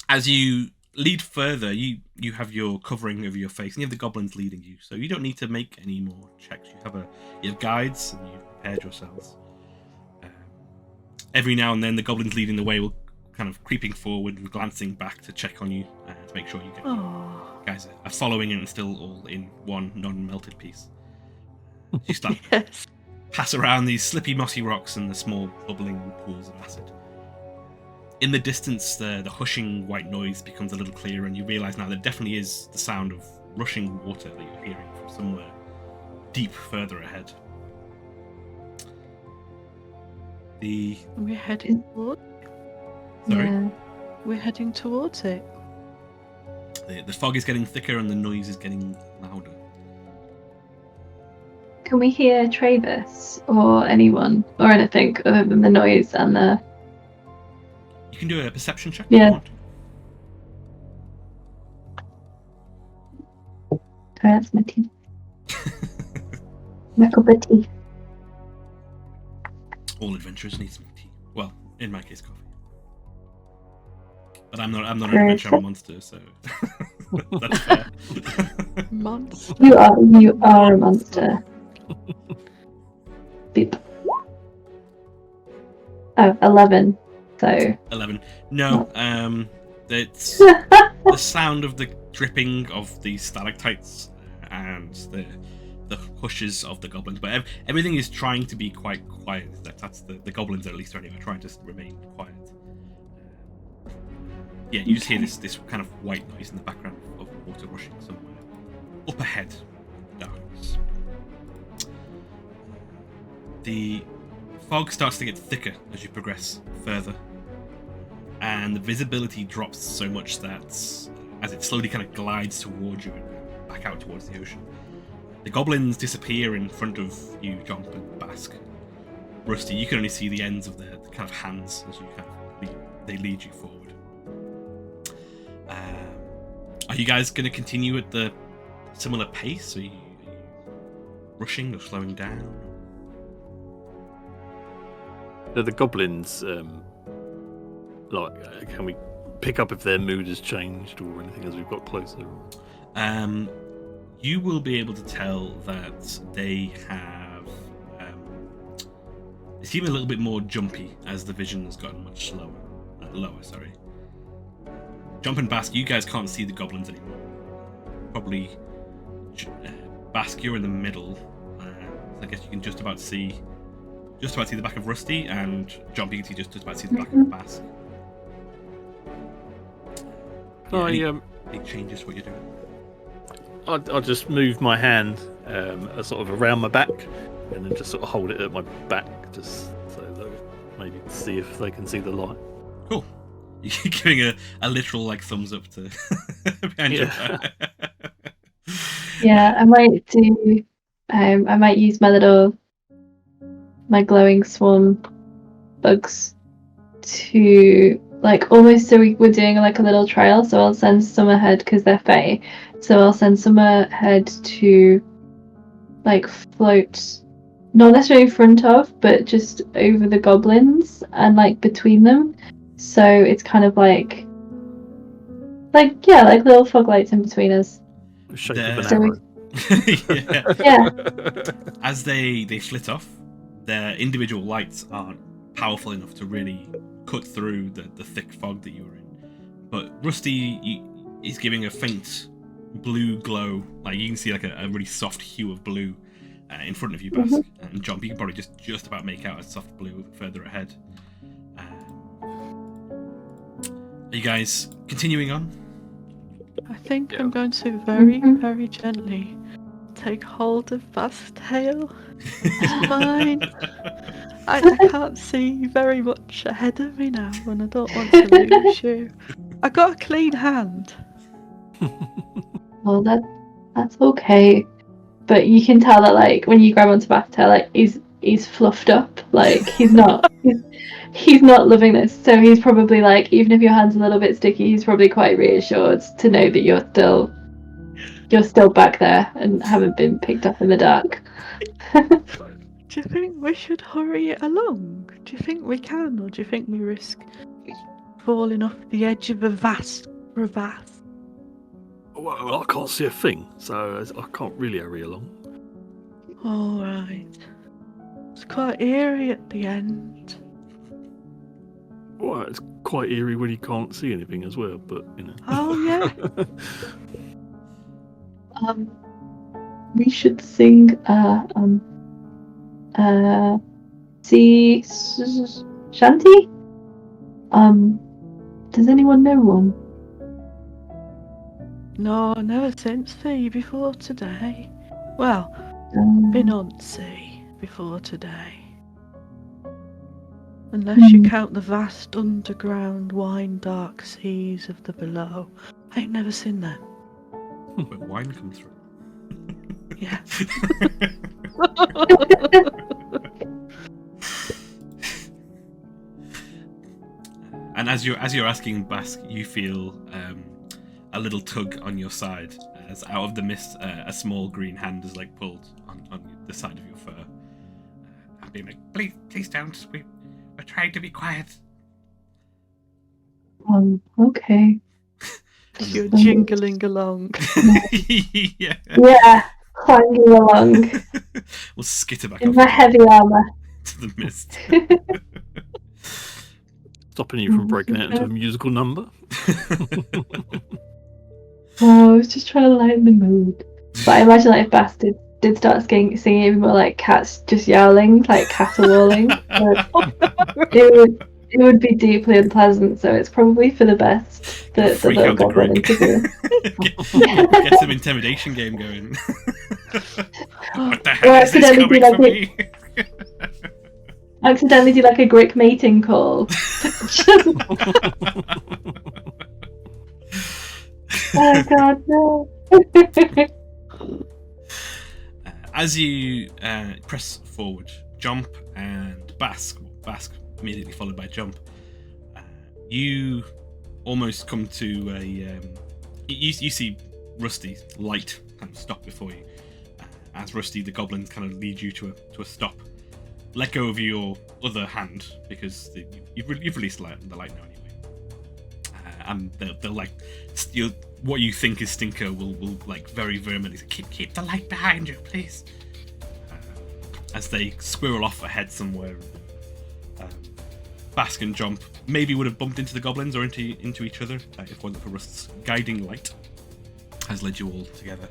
As you lead further, you have your covering over your face, and you have the goblins leading you, so you don't need to make any more checks. You have guides, and you've prepared yourselves. Every now and then, the goblins leading the way will kind of creeping forward and glancing back to check on you to make sure you guys are following and still all in one non-melted piece. You start pass around these slippy mossy rocks and the small bubbling pools of acid. In the distance, the hushing white noise becomes a little clearer, and you realise now there definitely is the sound of rushing water that you're hearing from somewhere deep further ahead. We're heading towards it. Sorry? Yeah. We're heading towards it. The fog is getting thicker and the noise is getting louder. Can we hear Traevous or anyone or anything other than the noise and the... You can do a perception check if Yeah. you want. Sorry, that's my tea. My cup of tea. All adventurers need some tea. Well, in my case, coffee. But I'm not an Very adventure, I'm a monster, so that's fair. Monster. You are a monster. Beep. Oh, 11. So 11. No, it's the sound of the dripping of the stalactites and the hushes of the goblins, but everything is trying to be quite quiet. That's the goblins at least anyway, trying to remain quiet. Yeah, you just hear this kind of white noise in the background of water rushing somewhere up ahead. Darkness. The fog starts to get thicker as you progress further, and the visibility drops so much that as it slowly kind of glides towards you and back out towards the ocean, the goblins disappear in front of you, Jomp and Basque. Rusty, you can only see the ends of their kind of hands as you kind of they lead you forward. Are you guys going to continue at the similar pace? Are you rushing or slowing down? The goblins, can we pick up if their mood has changed or anything as we've got closer? You will be able to tell that they have. They seem a little bit more jumpy as the vision has gotten much lower. Sorry. Jomp and Basque, you guys can't see the goblins anymore. Probably Basque, you're in the middle. I guess you can just about see the back of Rusty, and Jomp, you can see just about see the back of Basque. Any changes what you're doing? I'll just move my hand sort of around my back and then just sort of hold it at my back just so that maybe see if they can see the light. Cool. You're giving a literal thumbs up to behind your back. yeah, I might do. I might use my glowing swarm bugs to almost so we're doing a little trail. So I'll send some ahead because they're fey. So I'll send some ahead to float, not necessarily in front of, but just over the goblins and between them. So it's kind of like little fog lights in between us. Shape of an arrow. Yeah. As they flit off, their individual lights aren't powerful enough to really cut through the thick fog that you were in. But Rusty is giving a faint blue glow. You can see a really soft hue of blue in front of you, Basque. Mm-hmm. And Jomp, you can probably just about make out a soft blue further ahead. Are you guys continuing on? I think I'm going to very, very gently take hold of Basque's tail. It's mine. I can't see very much ahead of me now, and I don't want to lose you. I got a clean hand. Well, that's okay. But you can tell that when you grab onto Basque's tail, he's fluffed up. He's not loving this. So he's probably even if your hand's a little bit sticky, he's probably quite reassured to know that you're still back there and haven't been picked up in the dark. Do you think we should hurry it along? Do you think we can, or do you think we risk falling off the edge of a vast crevasse. Well, I can't see a thing, so I can't really hurry along. All right. It's quite eerie at the end. Well, it's quite eerie when you can't see anything as well, but you know. Oh yeah. We should sing sea shanty. Does anyone know one? No, never since sea before today. Well, been on sea before today. Unless you count the vast underground wine dark seas of the below. I ain't never seen that. Where wine comes from. Yeah. And as you're asking Basque, you feel a little tug on your side as out of the mist a small green hand is like pulled on the side of your fur. I'm being like, please don't. We're trying to be quiet. Okay. You're jingling along. Yeah. Yeah, climbing along We'll skitter back in off my heavy armor. to the mist. Stopping you from breaking out into a musical number. Oh, I was just trying to lighten the mood. But I imagine like if Bass did start singing, it'd be more like cats just yowling, like caterwauling. It would be deeply unpleasant, so it's probably for the best that the Freak little out the goblin Grick. Get some intimidation game going. What the Or hell is this accidentally coming from do me? accidentally do like a Grick mating call. Oh god, no. As you press forward, Jomp and Basque immediately followed by Jomp, you almost come to a you see Rusty light kind of stop before you, as Rusty the goblin kind of leads you to a stop. Let go of your other hand because you've released the light now anyway, and they'll like what you think is Stinker will like very vehemently say, keep the light behind you, please, as they squirrel off ahead somewhere. Basque and Jomp maybe would have bumped into the goblins or into each other if it wasn't for Rust's guiding light has led you all together.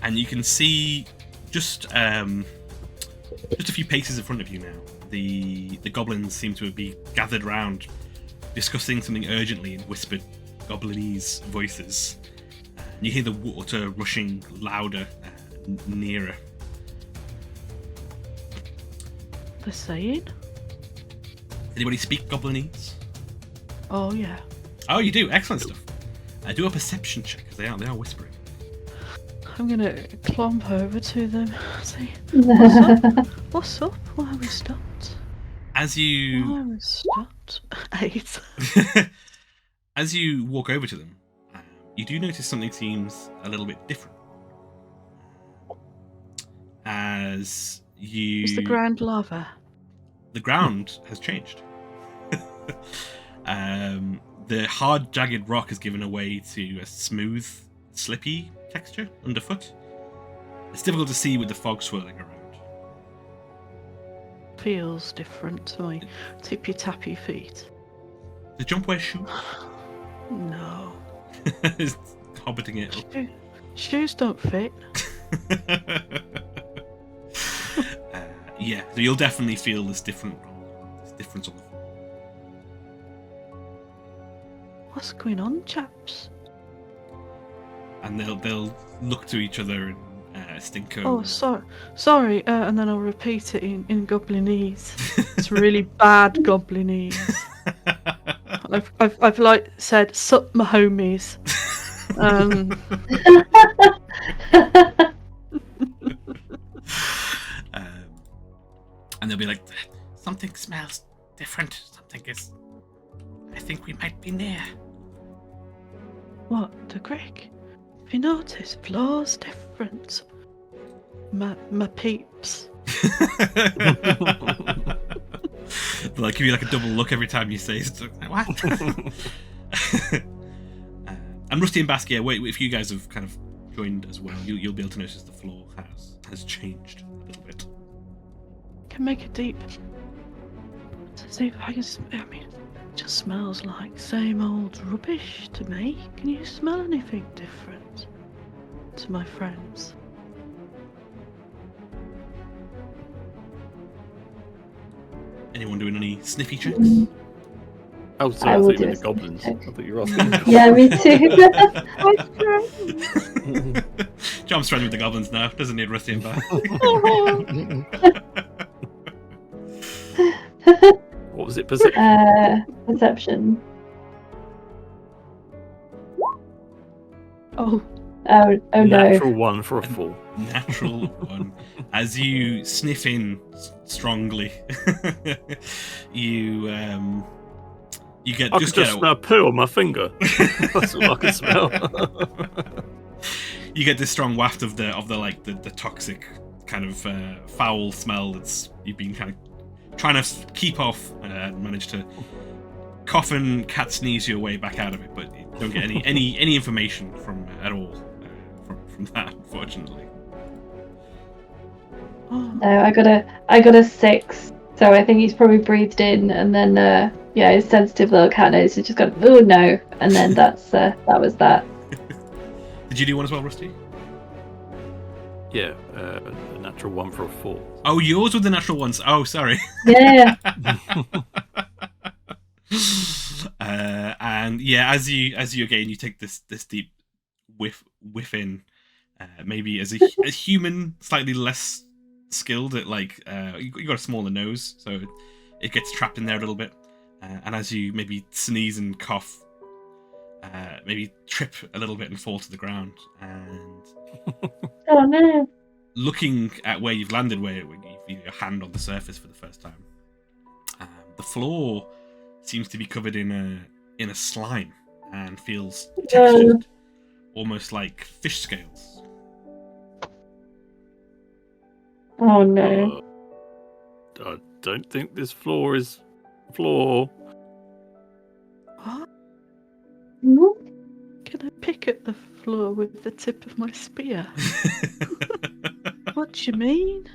And you can see just a few paces in front of you now. The goblins seem to be gathered round, discussing something urgently in whispered goblinese voices. You hear the water rushing louder, nearer. They're saying? Anybody speak goblinese? Oh yeah. Oh, you do. Excellent stuff. Do a perception check because they are whispering. I'm gonna clomp over to them. See, what's up? Why are we stopped? As you Why are we stopped? 8. as you walk over to them, you do notice something seems a little bit different. As you, Is the ground lava? the ground has changed. The hard, jagged rock has given way to a smooth, slippy texture underfoot. It's difficult to see with the fog swirling around. Feels different to my tippy tappy feet. Does Jomp wear shoes? No. Is hobbiting it up. Shoes don't fit. Yeah, so you'll definitely feel this difference on the floor. What's going on, chaps? And they'll look to each other and Stinko. Oh, sorry. And then I'll repeat it in Goblinese. It's really bad Goblinese. I've like said, sup my homies. And they'll be like, something smells different. I think we might be near. What, the Grick? Have you noticed floor's different? My peeps. They'll like give you like a double look every time you say something. Like, what? And Rusty and Basque, yeah, wait, if you guys have kind of joined as well, you'll be able to notice the floor has changed a little bit. Can make a deep. See if I can. I mean, it just smells like same old rubbish to me. Can you smell anything different to my friends? Anyone doing any sniffy checks? Oh, sorry, I thought you meant the goblins. I thought you were asking. Yeah, me too. Jomp's friends with the goblins now. Doesn't need Rusty and Basque. What was it? Perception? Perception. Oh. Oh no. Natural 1 for a 4. Natural 1. As you sniff in strongly, you get I could just smell poo on my finger. That's all I can smell. You get this strong waft of the toxic kind of foul smell that's you've been kind of trying to keep off, and manage to cough and cat sneeze your way back out of it, but you don't get any information from at all from that, unfortunately. No, I got a 6. So I think he's probably breathed in, and then his sensitive little cat nose has just gone, oh no, and then that was that. Did you do one as well, Rusty? Yeah, a natural 1 for a 4. Oh, yours were the natural ones. Oh, sorry. Yeah. And yeah, as you again, you take this deep whiff in. Maybe as a human, slightly less skilled at you got a smaller nose, so it gets trapped in there a little bit. And as you maybe sneeze and cough, maybe trip a little bit and fall to the ground. And Oh no. looking at where you've landed, where you feel your hand on the surface for the first time, the floor seems to be covered in a slime and feels textured, almost like fish scales. Oh no. I don't think this floor is floor. What? Hmm? Can I pick at the floor with the tip of my spear? What do you mean?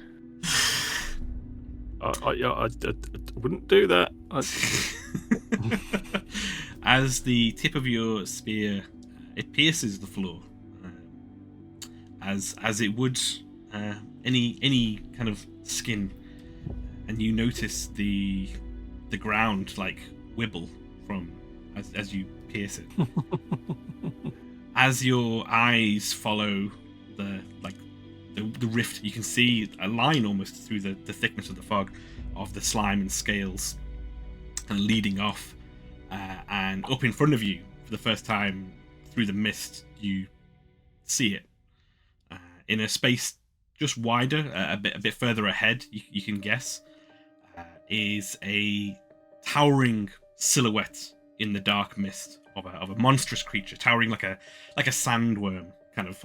I wouldn't do that. As the tip of your spear, it pierces the floor, as it would any kind of skin, and you notice the ground wibble from as you pierce it. As your eyes follow the rift, you can see a line almost through the thickness of the fog of the slime and scales kind of leading off, and up in front of you for the first time through the mist you see it in a space just wider, a bit further ahead. You can guess is a towering silhouette in the dark mist of a monstrous creature, towering like a sandworm, kind of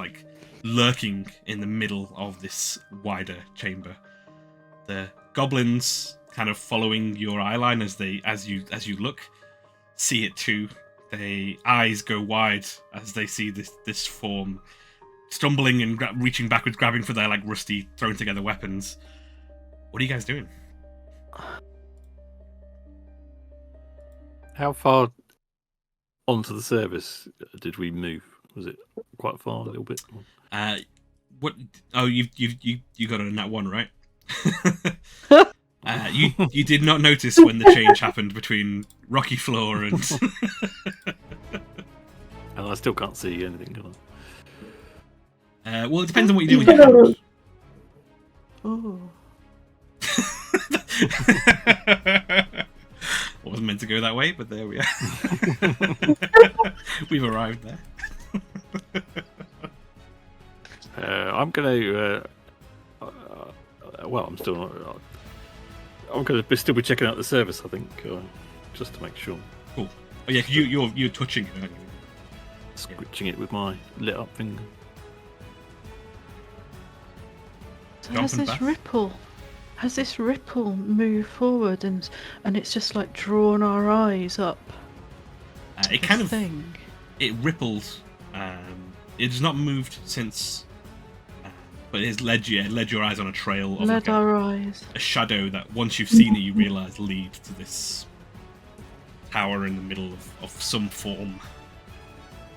lurking in the middle of this wider chamber. The goblins kind of following your eyeline as you look, see it too. Their eyes go wide as they see this form stumbling and reaching backwards, grabbing for their rusty thrown together weapons. What are you guys doing? How far onto the surface did we move? Was it quite far, a little bit? What? Oh, you got a nat 1, right? You did not notice when the change happened between rocky floor and. And I still can't see anything, can I? Well, it depends on what you do with your hand. Oh. Wasn't meant to go that way, but there we are. We've arrived there. I'm going to. Well, I'm still not. I'm going to still be checking out the service, I think, just to make sure. Cool. Oh yeah, 'cause you're touching it, aren't you? Scritching it with my lit up finger. So has this ripple moved forward and it's just drawn our eyes up? It kind of thing. it rippled. It has not moved since, but it has led your eyes on a trail of Led our eyes. a shadow that once you've seen it, you realise leads to this tower in the middle of some form.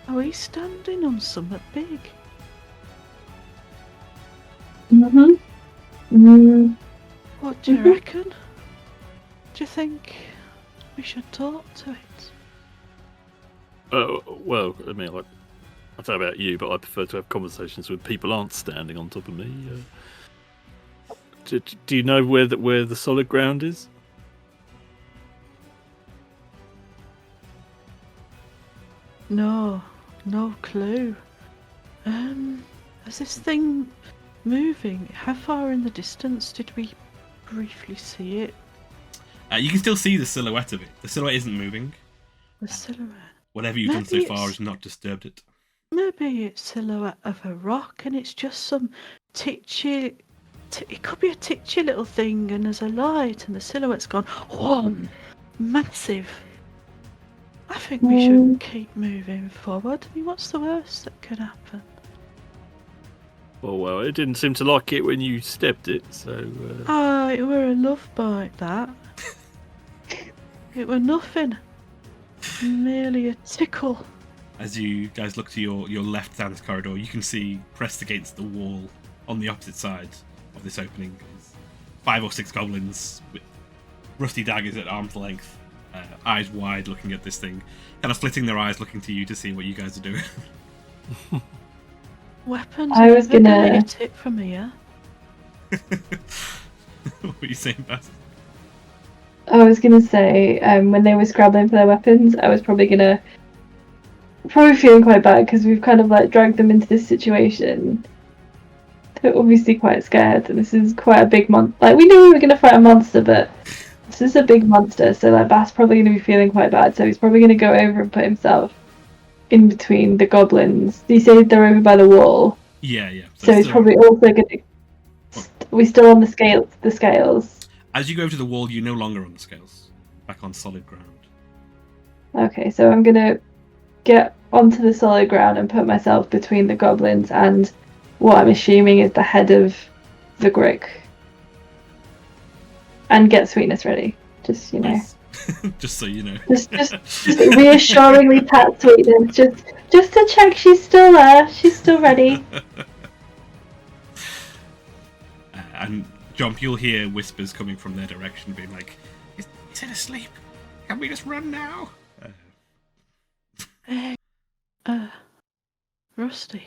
Are we standing on something big? What do you reckon? Do you think we should talk to it? Well, I mean, I don't know about you, but I prefer to have conversations with people aren't standing on top of me. Do you know where the solid ground is? No clue. Is this thing moving? How far in the distance did we briefly see it? You can still see the silhouette of it. The silhouette isn't moving. The silhouette. Whatever you've done so far has not disturbed it. Maybe it's silhouette of a rock and it's just some titchy... it could be a titchy little thing and there's a light and the silhouette's gone, whoa, massive. I think we should keep moving forward. I mean, what's the worst that could happen? Well, it didn't seem to like it when you stepped it, so... It were a love bite, that. It were nothing. Merely a tickle. As you guys look to your left down this corridor, you can see pressed against the wall on the opposite side of this opening is 5 or 6 goblins with rusty daggers at arm's length, eyes wide looking at this thing, kind of slitting their eyes looking to you to see what you guys are doing. Weapons. I was gonna tip from here. What were you saying, Bas? I was gonna say, when they were scrabbling for their weapons, I was probably feeling quite bad because we've kind of like dragged them into this situation. They're obviously quite scared, and this is quite a big monster. Like, we knew we were gonna fight a monster, but this is a big monster, so like Bass probably gonna be feeling quite bad. So he's probably gonna go over and put himself in between the goblins. You say they're over by the wall. Yeah. So he's probably also gonna. We're still on the scales. As you go to the wall, you're no longer on the scales. Back on solid ground. Okay, so I'm gonna get onto the solid ground and put myself between the goblins and what I'm assuming is the head of the Grick. And get Sweetness ready. Just, you know. Nice. Just so you know. Just reassuringly pat Sweetness. Just to check she's still there. She's still ready. And Jomp, you'll hear whispers coming from their direction being like, is it asleep? Can we just run now? Rusty.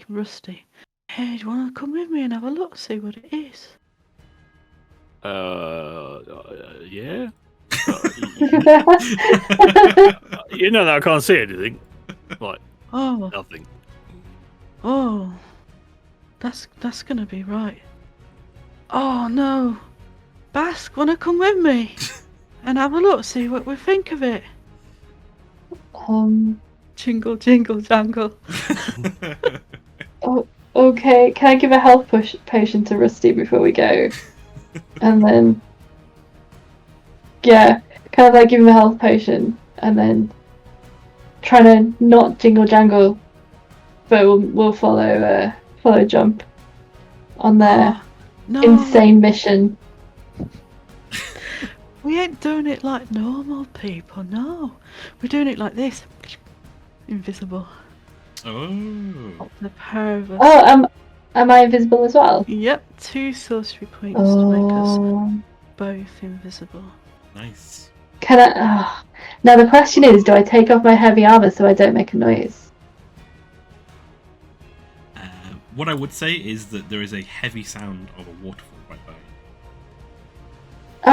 Hey, do you want to come with me and have a look, see what it is? Yeah. You know that I can't see anything. Like, nothing. Oh, that's gonna be right. Oh no, Basque, wanna come with me and have a look, see what we think of it? Jingle, jingle, jangle. Oh, okay. Can I give a health potion to Rusty before we go? And then, yeah, kind of like give him a health potion, and then try to not jingle jangle, but we'll follow Jomp on their insane mission. We ain't doing it like normal people, no. We're doing it like this. Invisible. Oh. The pair of us. Oh, am I invisible as well? Yep, 2 sorcery points to make us both invisible. Nice. Can I? Now the question is, do I take off my heavy armor so I don't make a noise? What I would say is that there is a heavy sound of a waterfall right by.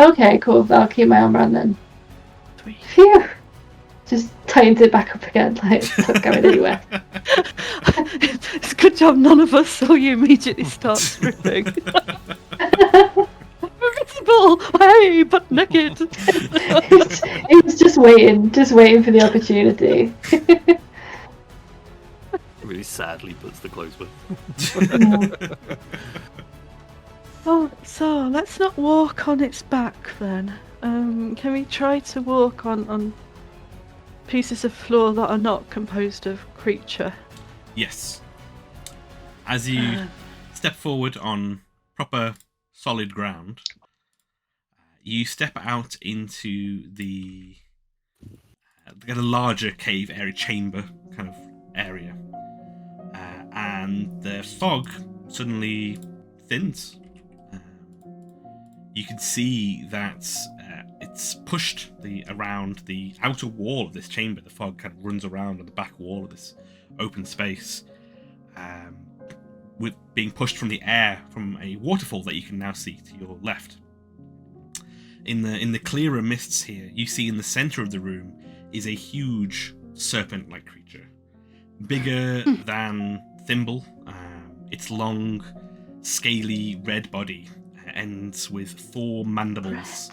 Okay, cool. I'll keep my armor on then. Sweet. Phew. Just tightens it back up again, like it's not going anywhere. It's a good job none of us saw you immediately start stripping. Invisible! Hey, but naked! It was just waiting for the opportunity. Really sadly puts the clothes back. Oh, so let's not walk on its back then. Can we try to walk on pieces of floor that are not composed of creature. Yes. As you step forward on proper solid ground, you step out into the larger cave area, chamber kind of area, and the fog suddenly thins. You can see that it's pushed around the outer wall of this chamber. The fog kind of runs around on the back wall of this open space, with being pushed from the air from a waterfall that you can now see to your left. In the clearer mists here, you see in the center of the room is a huge serpent-like creature, bigger than Thimble. Its long, scaly red body ends with 4 mandibles,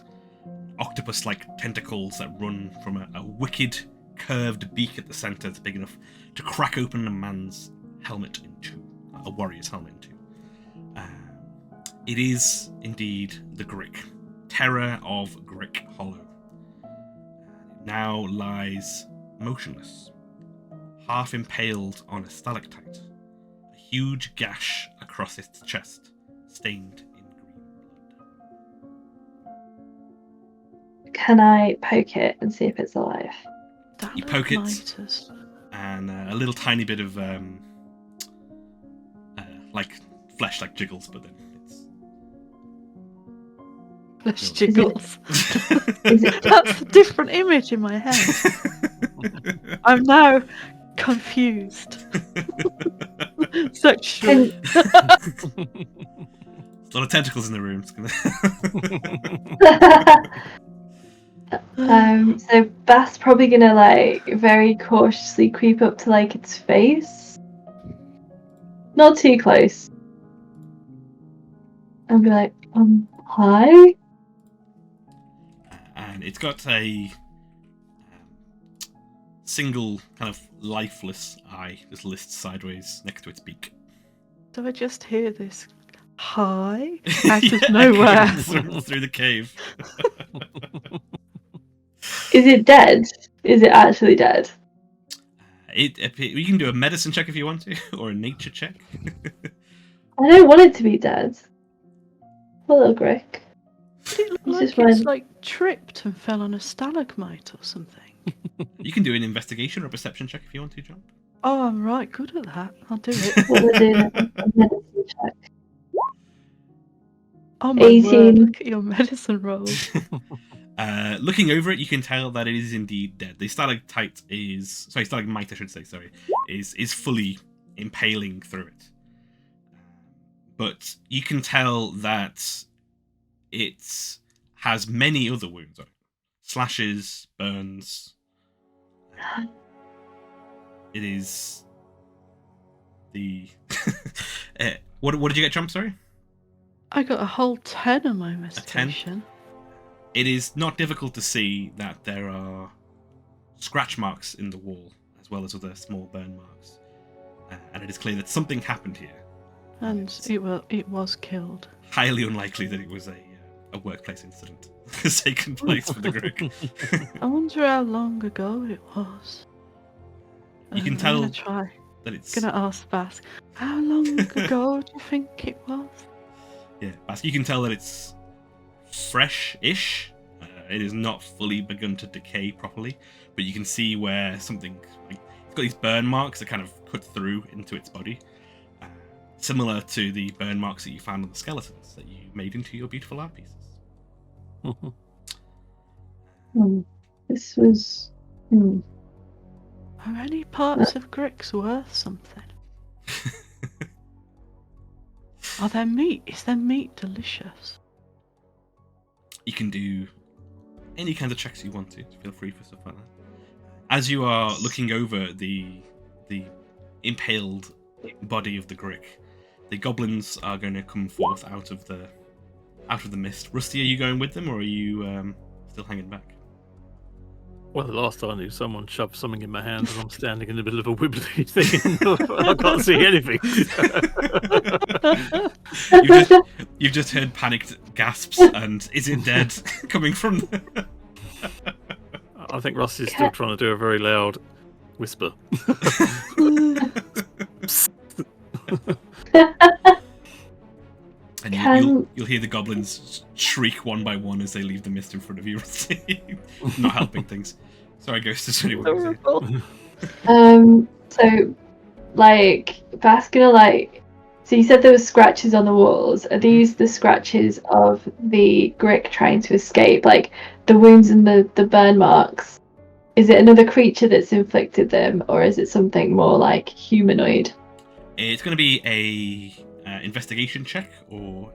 octopus-like tentacles that run from a wicked, curved beak at the center that's big enough to crack open a man's helmet in two, a warrior's helmet in two. It is indeed the Grick, terror of Grick Hollow. It now lies motionless, half impaled on a stalactite, a huge gash across its chest, stained in green blood. Can I poke it and see if it's alive? You poke it, and a little tiny bit of like flesh, like jiggles, but then it's flesh jiggles. That's a different image in my head. I'm now confused. Sexually. There's a lot of tentacles in the room. So Bass probably gonna like very cautiously creep up to like its face, not too close, and be like, hi. And it's got a single kind of lifeless eye just lists sideways next to its beak. Do I just hear this hi out of nowhere through the cave? Is it dead? Is it actually dead? You can do a medicine check if you want to, or a nature check. I don't want it to be dead. Hello, Grick. It looks like it's like tripped and fell on a stalagmite or something. You can do an investigation or a perception check if you want to, Jomp. Oh, I'm right good at that. I'll do it. What we're doing a medicine check. Oh my 18. word, look at your medicine roll. Looking over it, you can tell that it is indeed dead. The stalagmite, I should say, is fully impaling through it. But you can tell that it has many other wounds on it. Slashes, burns. It is the... What did you get, Jump, sorry? I got a whole 10 on my investigation. It is not difficult to see that there are scratch marks in the wall, as well as other small burn marks. And it is clear that something happened here. And it was killed. Highly unlikely that it was a workplace incident has taken place for the Grick. I wonder how long ago it was. You can tell that it's... Gonna ask Basque, how long ago do you think it was? Yeah, Basque, you can tell that it's fresh-ish. It is not fully begun to decay properly, but you can see where something... it's got these burn marks that kind of cut through into its body. Similar to the burn marks that you found on the skeletons that you made into your beautiful art pieces. This was... Are any parts of Grick's worth something? Are there meat? Is their meat delicious? You can do any kind of checks you want to. Feel free for stuff like that. As you are looking over the impaled body of the Grick, the goblins are going to come forth out of the mist. Rusty, are you going with them, or are you still hanging back? Well, the last time I knew, someone shoved something in my hand and I'm standing in the middle of a wibbly thing and I can't see anything. You've just heard panicked gasps and "is it dead?" coming from I think Rusty's still trying to do a very loud whisper. And you'll hear the goblins shriek one by one as they leave the mist in front of you. Not helping things. Sorry, Ghost, is there anyone So, like, Basque gonna, like... So you said there were scratches on the walls. Are these the scratches of the Grick trying to escape? Like, the wounds and the burn marks? Is it another creature that's inflicted them, or is it something more, like, humanoid? It's going to be a investigation check, or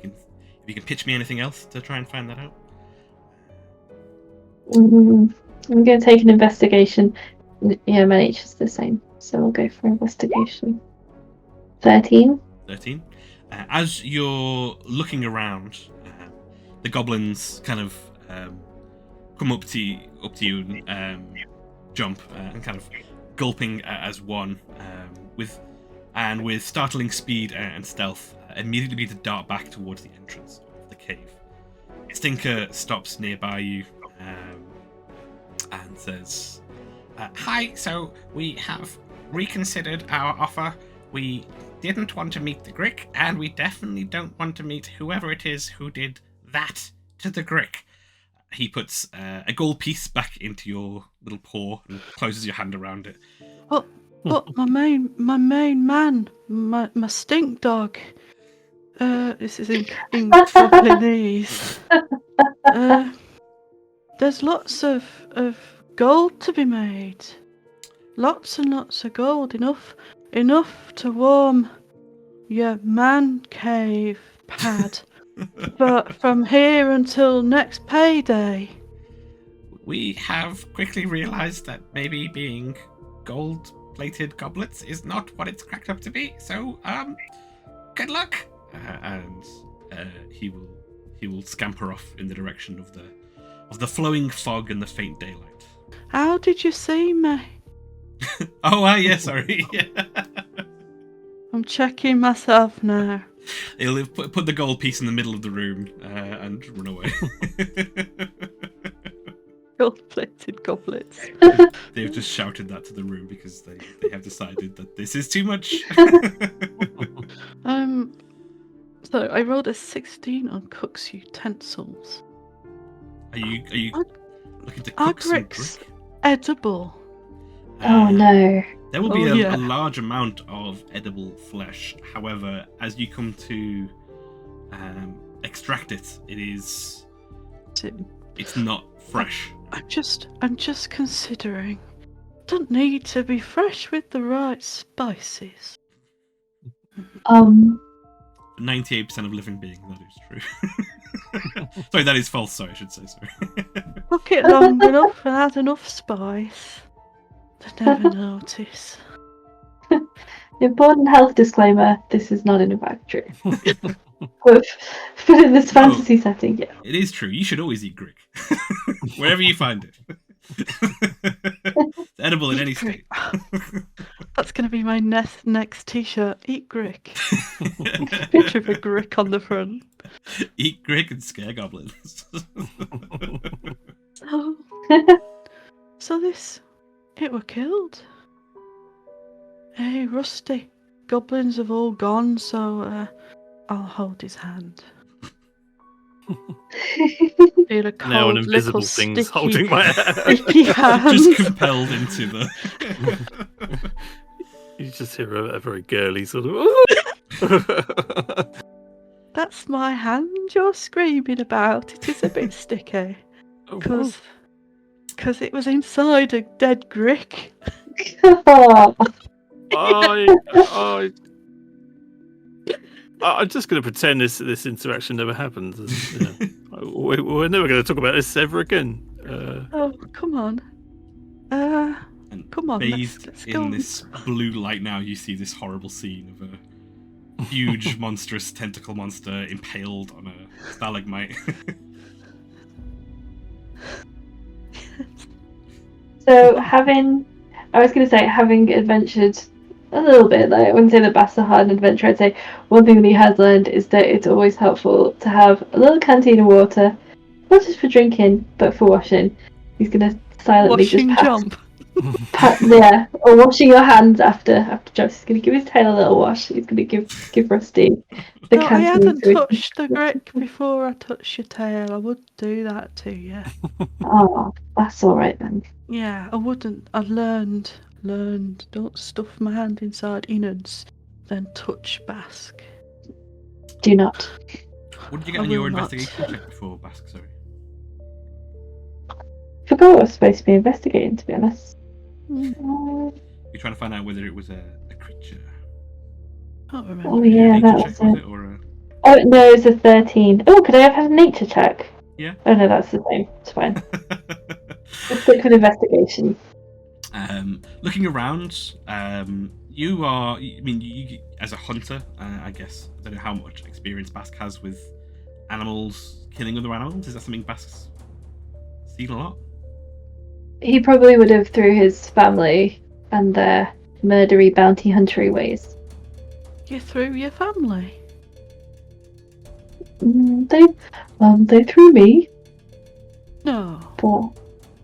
if you can pitch me anything else to try and find that out. I'm going to take an investigation. Yeah, my nature's the same, so I'll go for investigation. 13. As you're looking around, the goblins kind of come up to you and jump and kind of gulping as one with startling speed and stealth, immediately begin to dart back towards the entrance of the cave. Stinker stops nearby you and says, "Hi, so we have reconsidered our offer. We didn't want to meet the Grick, and we definitely don't want to meet whoever it is who did that to the Grick." He puts a gold piece back into your little paw and closes your hand around it. But my main man, my stink dog. This is in Japanese. There's lots of gold to be made. Lots and lots of gold, enough to warm your man cave pad. But from here until next payday. We have quickly realized that maybe being gold-plated goblets is not what it's cracked up to be. So, good luck. And he will scamper off in the direction of the flowing fog and the faint daylight. How did you see me? Yeah, sorry. I'm checking myself now. He'll put the gold piece in the middle of the room and run away. Gold-plated goblets. They've just shouted that to the room because they have decided that this is too much. So I rolled a 16 on cook's utensils. Are you looking to cook some Gricks brick? Edible. Oh no. There will be a large amount of edible flesh. However, as you come to extract it, it's not fresh. I'm just considering. Don't need to be fresh with the right spices. 98% of living beings, that is true. Sorry, that is false. Sorry, I should say sorry. Cook it long enough and add enough spice. They never notice. Important health disclaimer, this is not in a factory. But in this fantasy setting, yeah. It is true. You should always eat Grick. Wherever you find it. It's edible in any state. That's going to be my next t-shirt. Eat Grick. Picture of a Grick on the front. Eat Grick and scare goblins. So it were killed. Hey, Rusty. Goblins have all gone, so I'll hold his hand. Feel a cold, now an invisible little thing's sticky, holding my hand. sticky hand. Just compelled into the... You just hear a very girly sort of... That's my hand you're screaming about. It is a bit sticky. Because it was inside a dead Grick. I'm just going to pretend this interaction never happened. We're never going to talk about this ever again. Come on. Come on. Bathed let's go in this blue light now, you see this horrible scene of a huge, monstrous tentacle monster impaled on a stalagmite. So having adventured a little bit, like, I wouldn't say that Bass had an adventure, I'd say one thing that he has learned is that it's always helpful to have a little canteen of water, not just for drinking, but for washing. He's going to silently washing just pass. Jomp. Yeah, or washing your hands after Joseph's going to give his tail a little wash. He's going to give Rusty the No, I canteen hadn't so he touched the Grick before I touched your tail. I would do that to you. Oh, that's all right then. Yeah, I wouldn't. I learned. Don't stuff my hand inside innards, then touch Basque. Do not. What did you get I on your will not. investigation check before, Basque? Sorry. Forgot what I was supposed to be investigating, to be honest. You're trying to find out whether it was a creature. Can't remember. Oh yeah, Nature that check, was was it. it, or a... Oh no, it's a 13. Oh, could I have had a nature check? Yeah. Oh no, that's the same. It's fine. Let's stick with investigation. Looking around, you are. I mean, you as a hunter, I guess. I don't know how much experience Basque has with animals, killing other animals. Is that something Basque's seen a lot? He probably would have through his family and their murdery bounty huntery ways. You threw your family. They threw me. No.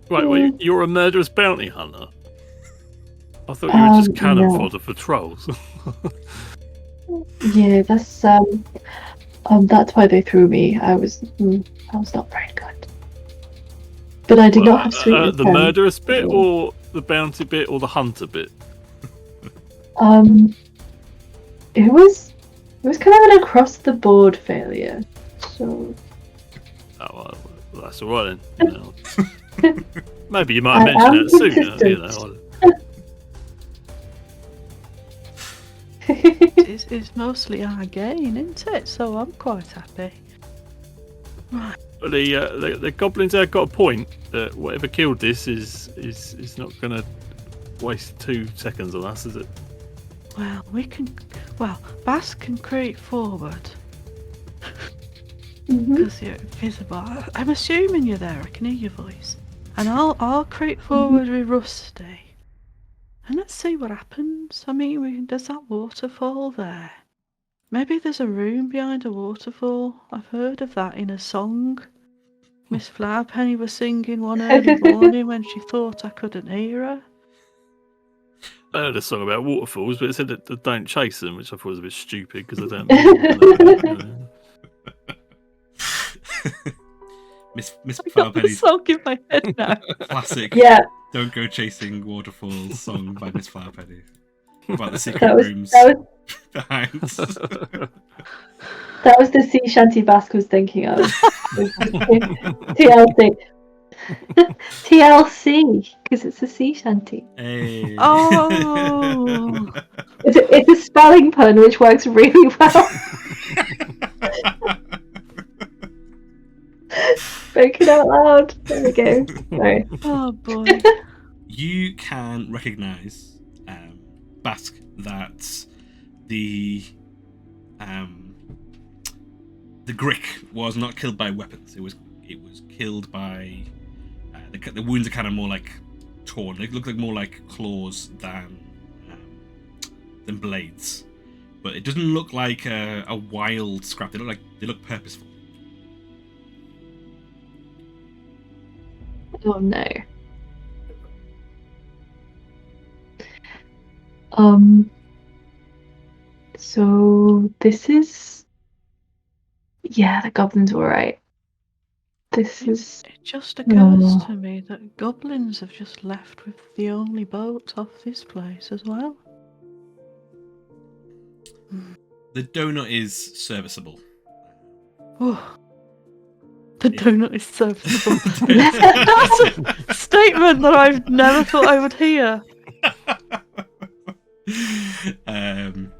But Wait, you're a murderous bounty hunter? I thought you were just cannon no. fodder for trolls. yeah, that's why they threw me. I was not very good. But I did not have sweet the murderous bit, or the bounty bit, or the hunter bit? It was kind of an across the board failure. So. Oh, well, that's all right then. You know. Maybe you might mention that sooner. You know. It's mostly our gain, isn't it? So I'm quite happy. Right. But the goblins have got a point that whatever killed this is not going to waste 2 seconds on us, is it? Well, Basque can creep forward because you're invisible. I'm assuming you're there. I can hear your voice, and I'll creep forward with Rusty, and let's see what happens. I mean, there's that waterfall there. Maybe there's a room behind a waterfall. I've heard of that in a song. Miss Flowerpenny was singing one early morning when she thought I couldn't hear her. I heard a song about waterfalls, but it said that don't chase them, which I thought was a bit stupid because I don't. Miss I got the Flowerpenny's song in my head now. classic. Yeah. Don't go chasing waterfalls song by Miss Flowerpenny about the secret That was rooms behind. that was the sea shanty Basque was thinking of. TLC. TLC, because it's a sea shanty. Hey. Oh. It's a spelling pun which works really well. Spoken out loud. There we go. Sorry. Oh boy. You can recognise, Basque, that the Grick was not killed by weapons. It was killed by the wounds are kind of more like torn. They look like more like claws than blades. But it doesn't look like a wild scrap. They look purposeful. Oh no. So this is. Yeah, the goblins were right. This is. It just occurs to me that goblins have just left with the only boat off this place as well. The donut is serviceable. Oh. The donut is serviceable. That's a statement that I've never thought I would hear.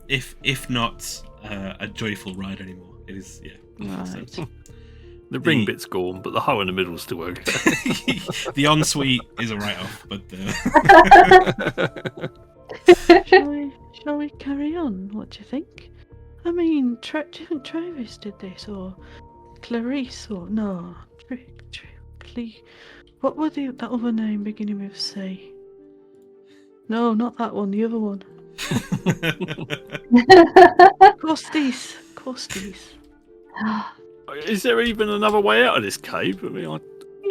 If not a joyful ride anymore, it is. Yeah. Right. So, The ring bit's gone, but the hole in the middle's still okay. the ensuite is a write-off, but Shall we carry on? What do you think? I mean, do you think Traevous did this, or Clarice, or no? What were that other name beginning with C? No, not that one. The other one. Caustice. Is there even another way out of this cave? I mean,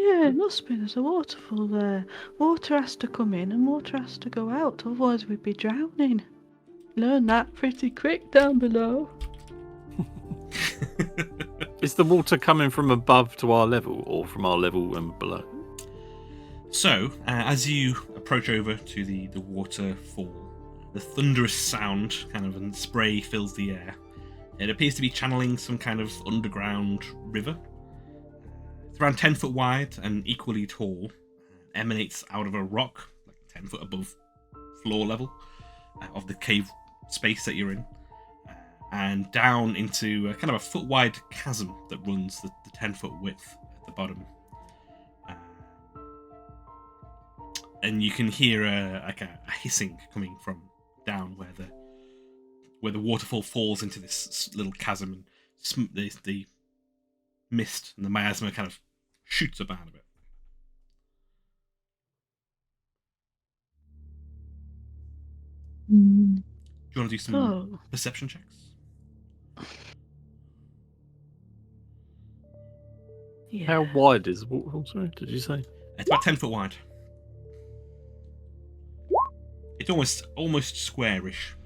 Yeah, it must be. There's a waterfall there. Water has to come in and water has to go out, otherwise we'd be drowning. Learn that pretty quick down below. Is the water coming from above to our level, or from our level and below? So, as you approach over to the waterfall, the thunderous sound kind of and spray fills the air. It appears to be channeling some kind of underground river. It's around 10 foot wide and equally tall. Emanates out of a rock, like 10 foot above floor level of the cave space that you're in. And down into kind of a foot wide chasm that runs the 10 foot width at the bottom. And you can hear a hissing coming from down where the waterfall falls into this little chasm, and the mist and the miasma kind of shoots up out of it. Do you want to do some perception checks? Yeah. How wide is the waterfall? Sorry, did you say? It's about 10 foot wide. It's almost squarish.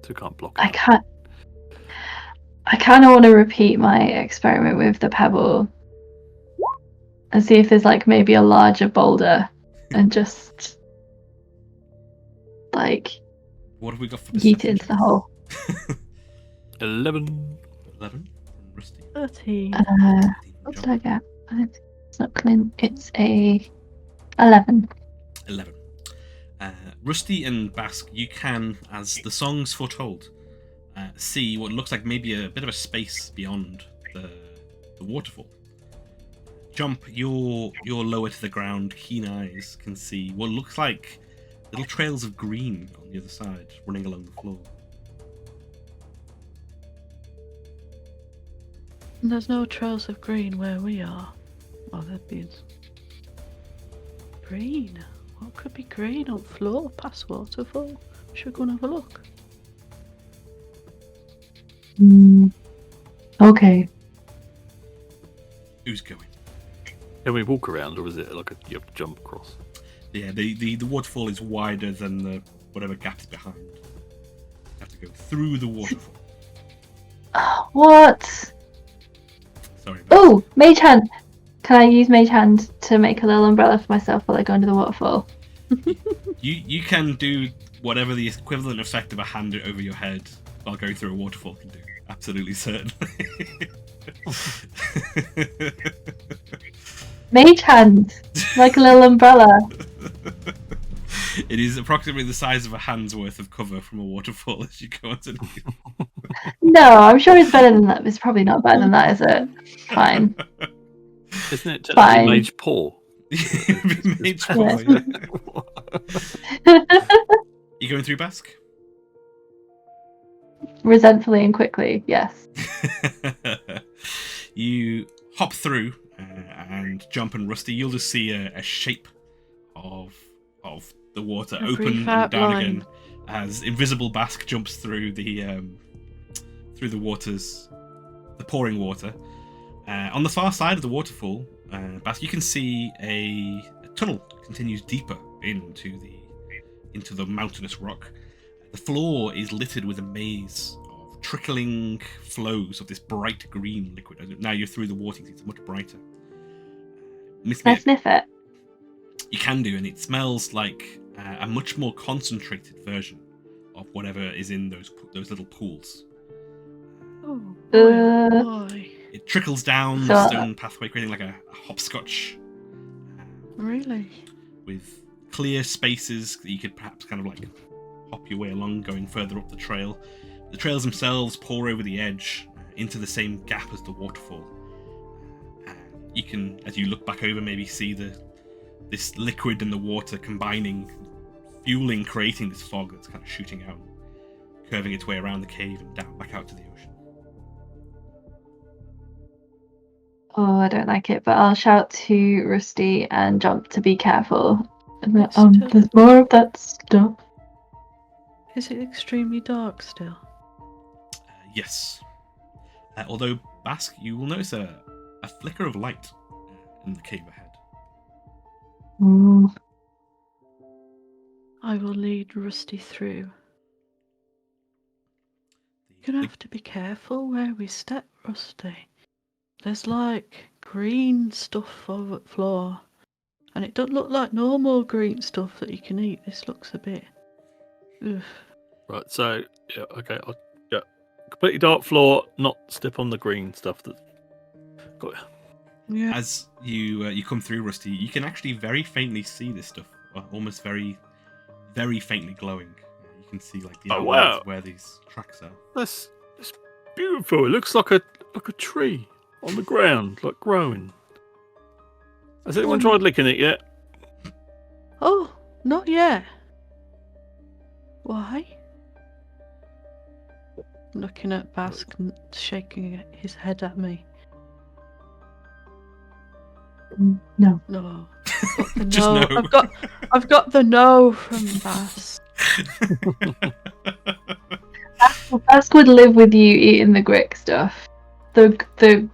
So can't block. I can't. I kind of want to repeat my experiment with the pebble and see if there's like maybe a larger boulder and just like What have we got for yeet it into the hole. 11. 11. Rusty. 13. What did I get? It's not clean. It's a 11. 11. Rusty and Basque, you can, as the songs foretold, see what looks like maybe a bit of a space beyond the waterfall. Jomp, you're lower to the ground. Keen eyes can see what looks like little trails of green on the other side, running along the floor. There's no trails of green where we are. Oh, there'd be green. What could be green on floor past waterfall? Should we go and have a look? Okay. Who's going? Can we walk around, or is it like you have to jump across? Yeah, the waterfall is wider than the whatever gap's behind. You have to go through the waterfall. What? Sorry. Oh, Mage Hand. Can I use Mage Hand to make a little umbrella for myself while I go into the waterfall? You can do whatever the equivalent effect of a hand over your head while going through a waterfall can do. Absolutely certain. Mage Hand, like a little umbrella. It is approximately the size of a hand's worth of cover from a waterfall as you go underneath. No, I'm sure it's better than that. It's probably not better than that, is it? Fine. Isn't it Fine. mage paw? Mage paw, yeah. You going through Basque? Resentfully and quickly, yes. You hop through and Jump and Rusty. You'll just see a shape of the water open and down again as invisible Basque jumps through the waters, the pouring water. On the far side of the waterfall, Basque, you can see a tunnel continues deeper into the mountainous rock. The floor is littered with a maze of trickling flows of this bright green liquid. Now you're through the water, it's much brighter. Can I sniff it? You can do, and it smells like a much more concentrated version of whatever is in those little pools. Oh, boy. It trickles down the stone pathway, creating like a hopscotch. Really? With clear spaces that you could perhaps kind of like hop your way along, going further up the trail. The trails themselves pour over the edge into the same gap as the waterfall. You can, as you look back over, maybe see this liquid and the water combining, fueling, creating this fog that's kind of shooting out, curving its way around the cave and down back out to the ocean. Oh, I don't like it, but I'll shout to Rusty and Jump to be careful. There's more of that stuff. Is it extremely dark still? Yes. Although, Basque, you will notice a a flicker of light in the cave ahead. Ooh. I will lead Rusty through. You're gonna have to be careful where we step, Rusty. There's like green stuff over the floor. And it doesn't look like normal green stuff that you can eat. This looks a bit... Ugh. Right, so, yeah, okay. Completely dark floor, not step on the green stuff. Got it. Yeah. As you come through, Rusty, you can actually very faintly see this stuff. Almost very, very faintly glowing. You can see like the outlines where these tracks are. That's beautiful. It looks like a tree on the ground, like growing. Has anyone tried licking it yet? Oh, not yet. Why? Looking at Basque and shaking his head at me. No. No. The Just no. no. I've got the no from Basque. Basque would live with you eating the Grick stuff. The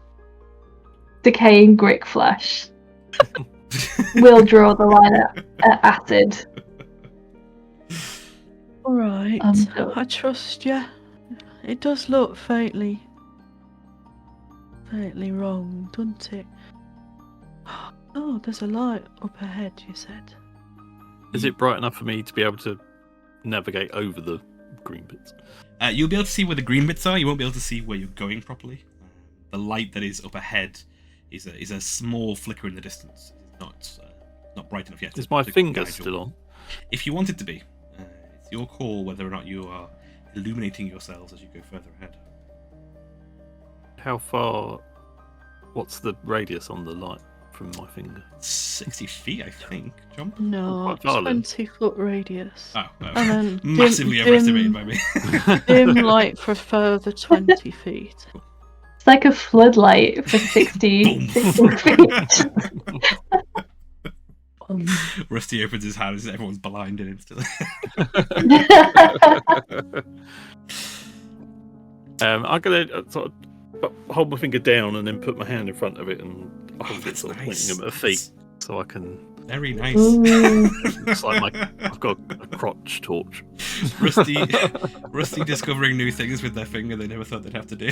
decaying Grick flesh. We'll draw the line at acid. Alright, I trust you. It does look faintly wrong, doesn't it? Oh, there's a light up ahead, you said. Is it bright enough for me to be able to navigate over the green bits? You'll be able to see where the green bits are. You won't be able to see where you're going properly. The light that is up ahead is a small flicker in the distance. It's not bright enough yet. Is my finger still on? If you want it to be, it's your call whether or not you are illuminating yourselves as you go further ahead. How far? What's the radius on the light from my finger? 60 feet, I think. Jump. No, quite far then. 20-foot radius. Oh, And then massively overestimated by me. Dim light for a further 20 feet. It's like a floodlight for 60 feet. Rusty opens his hand as everyone's blinded instantly. I'm gonna sort of hold my finger down and then put my hand in front of it and hold it sort of pointing at my feet so I can. Very nice. It's like I've got a crotch torch. Rusty discovering new things with their finger they never thought they'd have to do.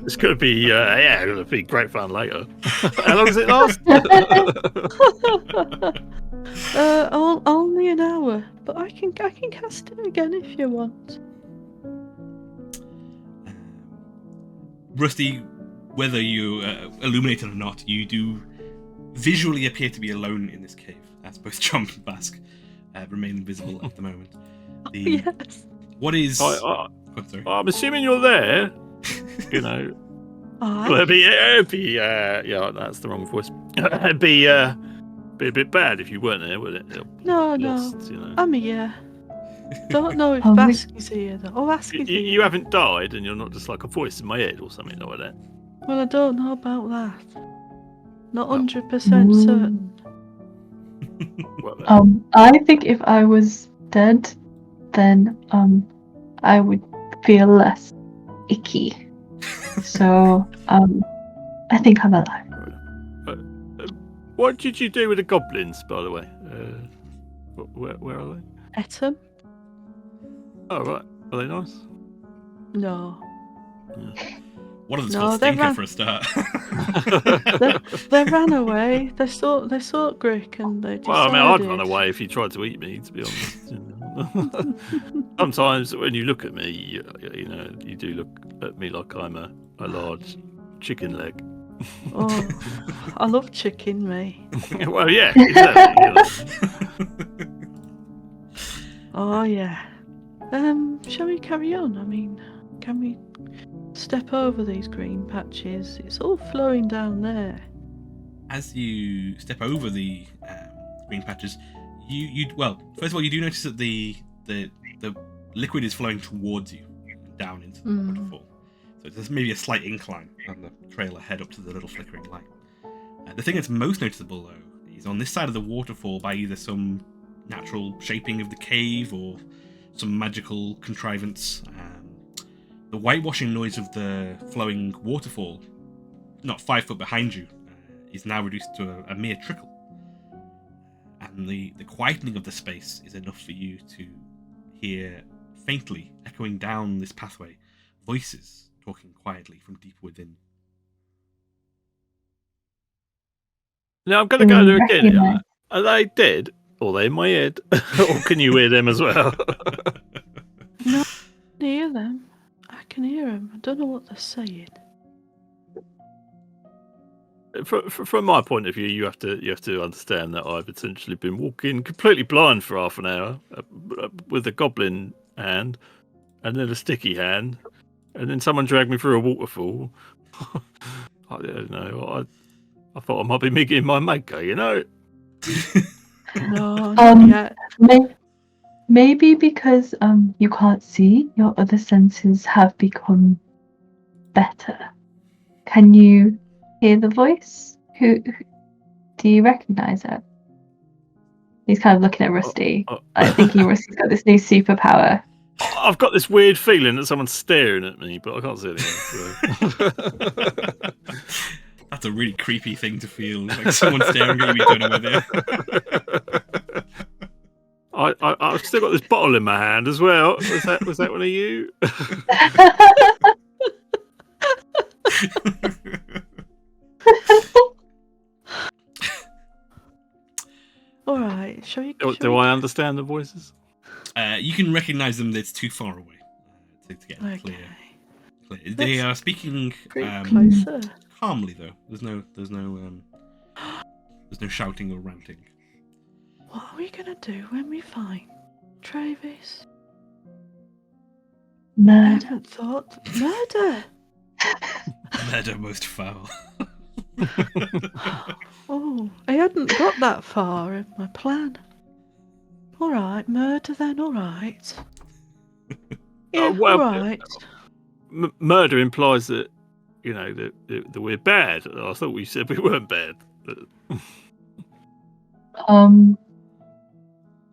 It's gonna be it'll be great fun later. How long does it last? Only an hour, but I can cast it again if you want. Rusty, whether you illuminate it or not, you do visually appear to be alone in this cave, as both Jomp and Basque remain invisible at the moment. Yes. What is... I'm assuming you're there. You know. Well, it'd be yeah, that's the wrong voice. It'd be a bit bad if you weren't there, would it? No. You know. I'm here. Don't know if Basque is here though. Oh, Basque is here. You haven't died, and you're not just like a voice in my head or something like that. Well, I don't know about that. Not 100% certain. I think if I was dead, then I would feel less icky. So I think I'm alive. What did you do with the goblins, by the way? Where are they? Etum? Oh right, are they nice? No. Yeah. One of them's called Stinker for a start. they ran away. They saw Grick and they decided... Well, I mean, I'd run away if you tried to eat me, to be honest. Sometimes when you look at me, you know, you do look at me like I'm a large chicken leg. Oh, I love chicken, me. Well, yeah, exactly. Oh, yeah. Shall we carry on? I mean, can we step over these green patches? It's all flowing down there. As you step over the green patches, well, first of all, you do notice that the liquid is flowing towards you, down into the waterfall. So there's maybe a slight incline on the trail ahead up to the little flickering light. The thing that's most noticeable, though, is on this side of the waterfall, by either some natural shaping of the cave or some magical contrivance, the whitewashing noise of the flowing waterfall, not 5 foot behind you, is now reduced to a mere trickle. And the quietening of the space is enough for you to hear faintly, echoing down this pathway, voices talking quietly from deep within. Now I'm going to go there again. Are they dead? Or are they in my head? Or can you hear them as well? No, I can hear them. I can hear them. I don't know what they're saying. From my point of view, you have to understand that I've essentially been walking completely blind for half an hour with a goblin hand, and then a sticky hand, and then someone dragged me through a waterfall. I don't know. I thought I might be meeting my maker, you know. No, not yet. Maybe because you can't see, your other senses have become better. Can you hear the voice? Who do you recognise it? He's kind of looking at Rusty. I think Rusty's got this new superpower. I've got this weird feeling that someone's staring at me, but I can't see anything. So. That's a really creepy thing to feel, like someone staring at you. You don't know where I've still got this bottle in my hand as well. Was that one of you? All right, shall you? Do I understand the voices? You can recognise them. It's too far away to get clear. They are speaking closer. Calmly, though. There's no shouting or ranting. What are we gonna do when we find Traevous? I Murder. hadn't thought murder. Murder most foul. Oh, I hadn't got that far in my plan. All right, murder then. All right. Yeah, well, all right. Murder implies that that we're bad. I thought we said we weren't bad. But...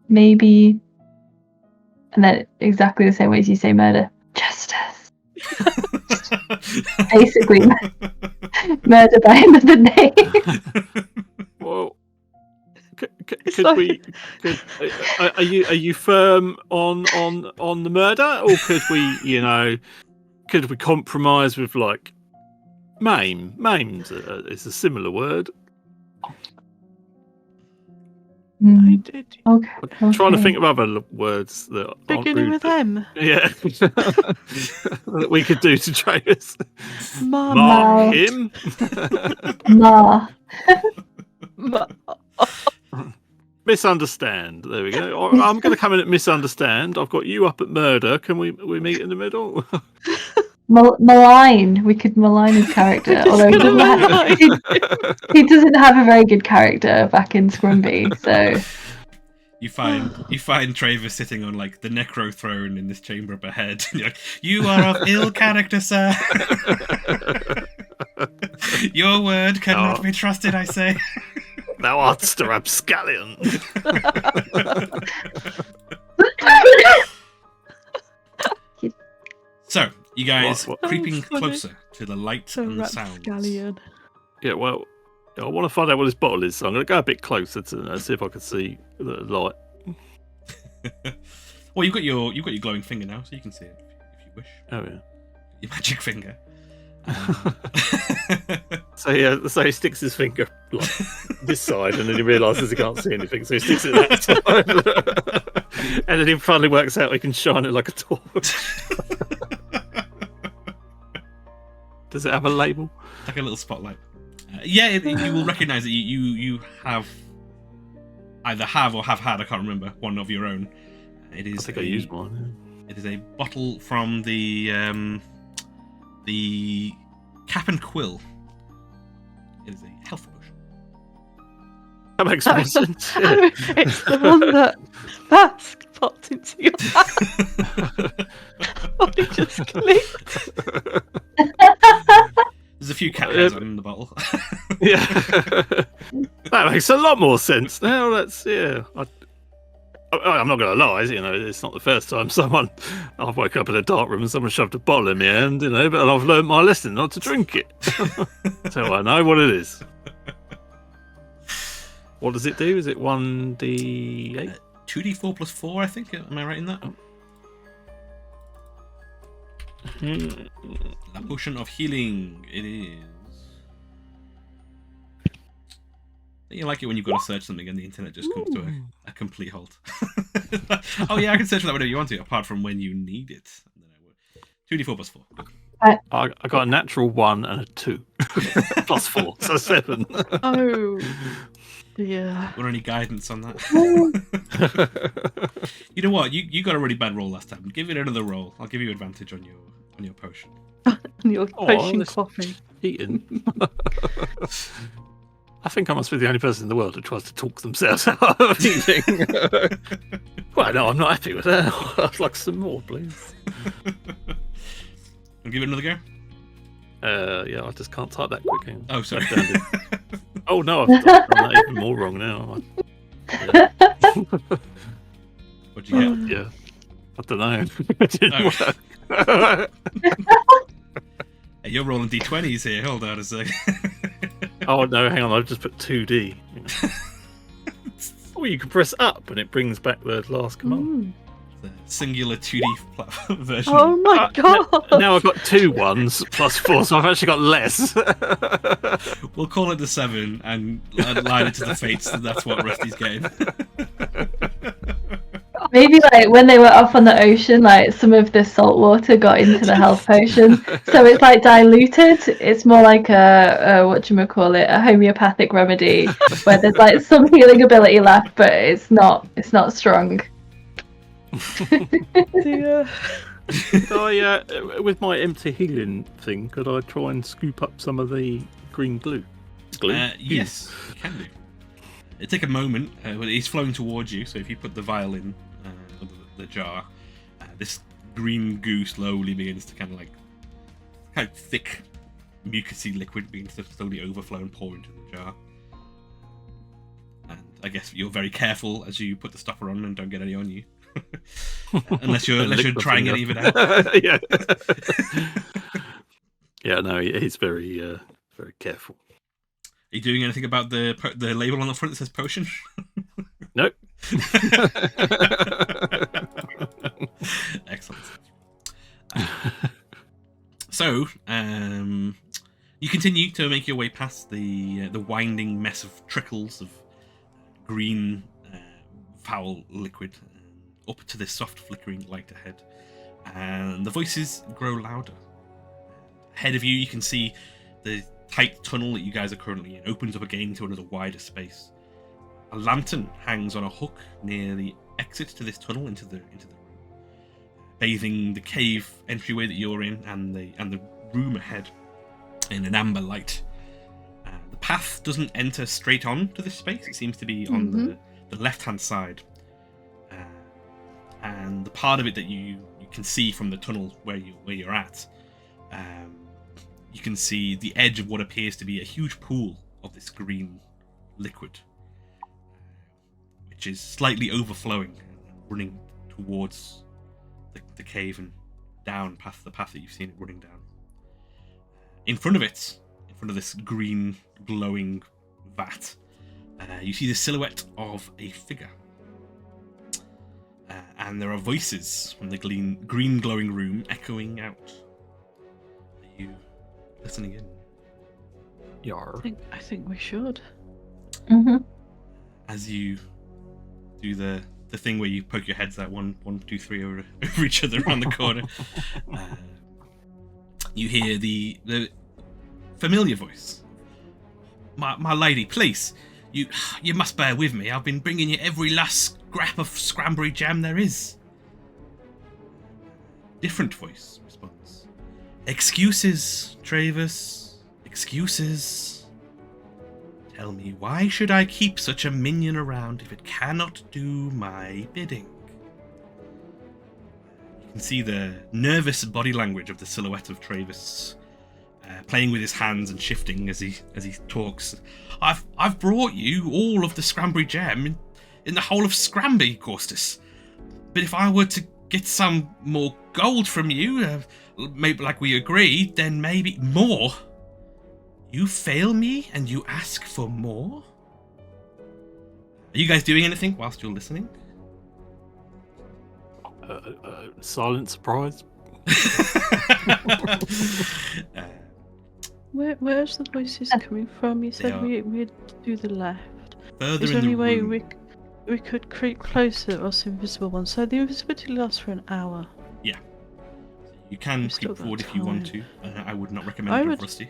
Maybe, and then exactly the same way as you say murder. Justice. Basically, murder by another name. Well, could we? Are you firm on the murder, or could we? Could we compromise with like maim? Maimed is a similar word. I did. Okay. I'm trying to think of other words that Beginning with M. Yeah, that we could do to Traevous. Ma. Him. Ma. Misunderstand. There we go. I'm going to come in at misunderstand. I've got you up at murder. Can we meet in the middle? Malign. We could malign his character, although he doesn't have a very good character back in Scrumberry. So you find Traevous sitting on like the necro throne in this chamber up ahead. You're like, you are of ill character, sir. Your word cannot be trusted, I say. Thou art a rapscallion. So, you guys What? creeping closer to the light and the sounds. Rapscallion. Yeah, well, I want to find out what this bottle is, so I'm going to go a bit closer to see if I can see the light. Well, you've got your glowing finger now, so you can see it if you wish. Oh yeah, your magic finger. So he sticks his finger like this side, and then he realises he can't see anything, so he sticks it that side, and then he finally works out he can shine it like a torch. Does it have a label? Like a little spotlight. Yeah, you will recognise that you have either have or have had, I can't remember, one of your own. It is. I think I used one. It is a bottle from the Cap and Quill. It is a health potion. That makes more sense. It's the one that Basque popped into your hand. I just clicked. There's a few cat hairs on the bottle. Yeah, that makes a lot more sense now. I'm not going to lie, it's not the first time I've woke up in a dark room and someone shoved a bottle in my hand, but I've learned my lesson not to drink it. So I know what it is. What does it do? Is it 1d8? 2d4 plus 4, I think. Am I right in that? La potion of healing. It is. You like it when you've got to search something and the internet just comes to a complete halt. Oh yeah, I can search for that whenever you want to, apart from when you need it. 2d4 plus 4. I got a natural 1 and a 2. Plus 4, so 7. Oh, yeah. Want any guidance on that? You know what? You got a really bad roll last time. Give it another roll. I'll give you advantage on your potion. Your potion coffee. Eating. I think I must be the only person in the world who tries to talk themselves out of eating. Well, no, I'm not happy with that. I'd like some more, please. I'll give it another go. Yeah, I just can't type that quick. Oh, sorry. Oh no, I've done that even more wrong now. Yeah. What'd you get? Yeah, I don't know. It didn't work. Hey, you're rolling d20s here. Hold on a sec. Oh no, hang on. I've just put 2D. Oh, you can press up and it brings back the last command. The singular 2D version. Oh my god! Now I've got 2 1s plus 4, so I've actually got less. We'll call it the 7 and line it to the fates. That's what Rusty's getting. Maybe like when they were off on the ocean, like some of the salt water got into the health potion, so it's like diluted. It's more like a whatchamacallit, a homeopathic remedy where there's like some healing ability left, but it's not strong. Yeah. With my empty healing thing, could I try and scoop up some of the green glue? Yes, you can do. It'll take a moment. He's flowing towards you, so if you put the vial in the jar, this green goo slowly begins to kind of thick, mucousy liquid begins to slowly overflow and pour into the jar. And I guess you're very careful as you put the stopper on and don't get any on you. unless you're trying it even out. Yeah. Yeah, no, he's very careful. Are you doing anything about the label on the front that says potion? Nope. Excellent. So, you continue to make your way past the winding mess of trickles of green foul liquid up to this soft flickering light ahead, and the voices grow louder. Ahead of you, you can see the tight tunnel that you guys are currently in opens up again to another wider space. A lantern hangs on a hook near the exit to this tunnel into the room, bathing the cave entryway that you're in and the room ahead in an amber light. The path doesn't enter straight on to this space. It seems to be on the left-hand side, and the part of it that you can see from the tunnel where you're at. You can see the edge of what appears to be a huge pool of this green liquid, which is slightly overflowing and running towards the cave and down past the path that you've seen it running down. In front of this green glowing vat, you see the silhouette of a figure. And there are voices from the green glowing room echoing out. Are you listening in? Yar. I think we should. Mm-hmm. As you do the thing where you poke your heads out 1, 2, 3 over each other around the corner, you hear the familiar voice. My lady, please, you must bear with me. I've been bringing you every last scrap of Scrumberry Jam there is. Different voice responds. Excuses, Traevous. Excuses. Tell me, why should I keep such a minion around if it cannot do my bidding? You can see the nervous body language of the silhouette of Traevous, playing with his hands and shifting as he talks. I've brought you all of the Scrumberry Jam in the whole of Scrumberry, Caustice. But if I were to get some more gold from you, maybe like we agreed, then maybe more. You fail me and you ask for more? Are you guys doing anything whilst you're listening? Silent surprise. Where's the voices coming from? You said we'd do the left. Further Is there in any the way room. we could creep closer to us invisible ones? So the invisibility lasts for an hour. Yeah. You can We've still creep got forward if you want to. time. I would not recommend it, Rusty.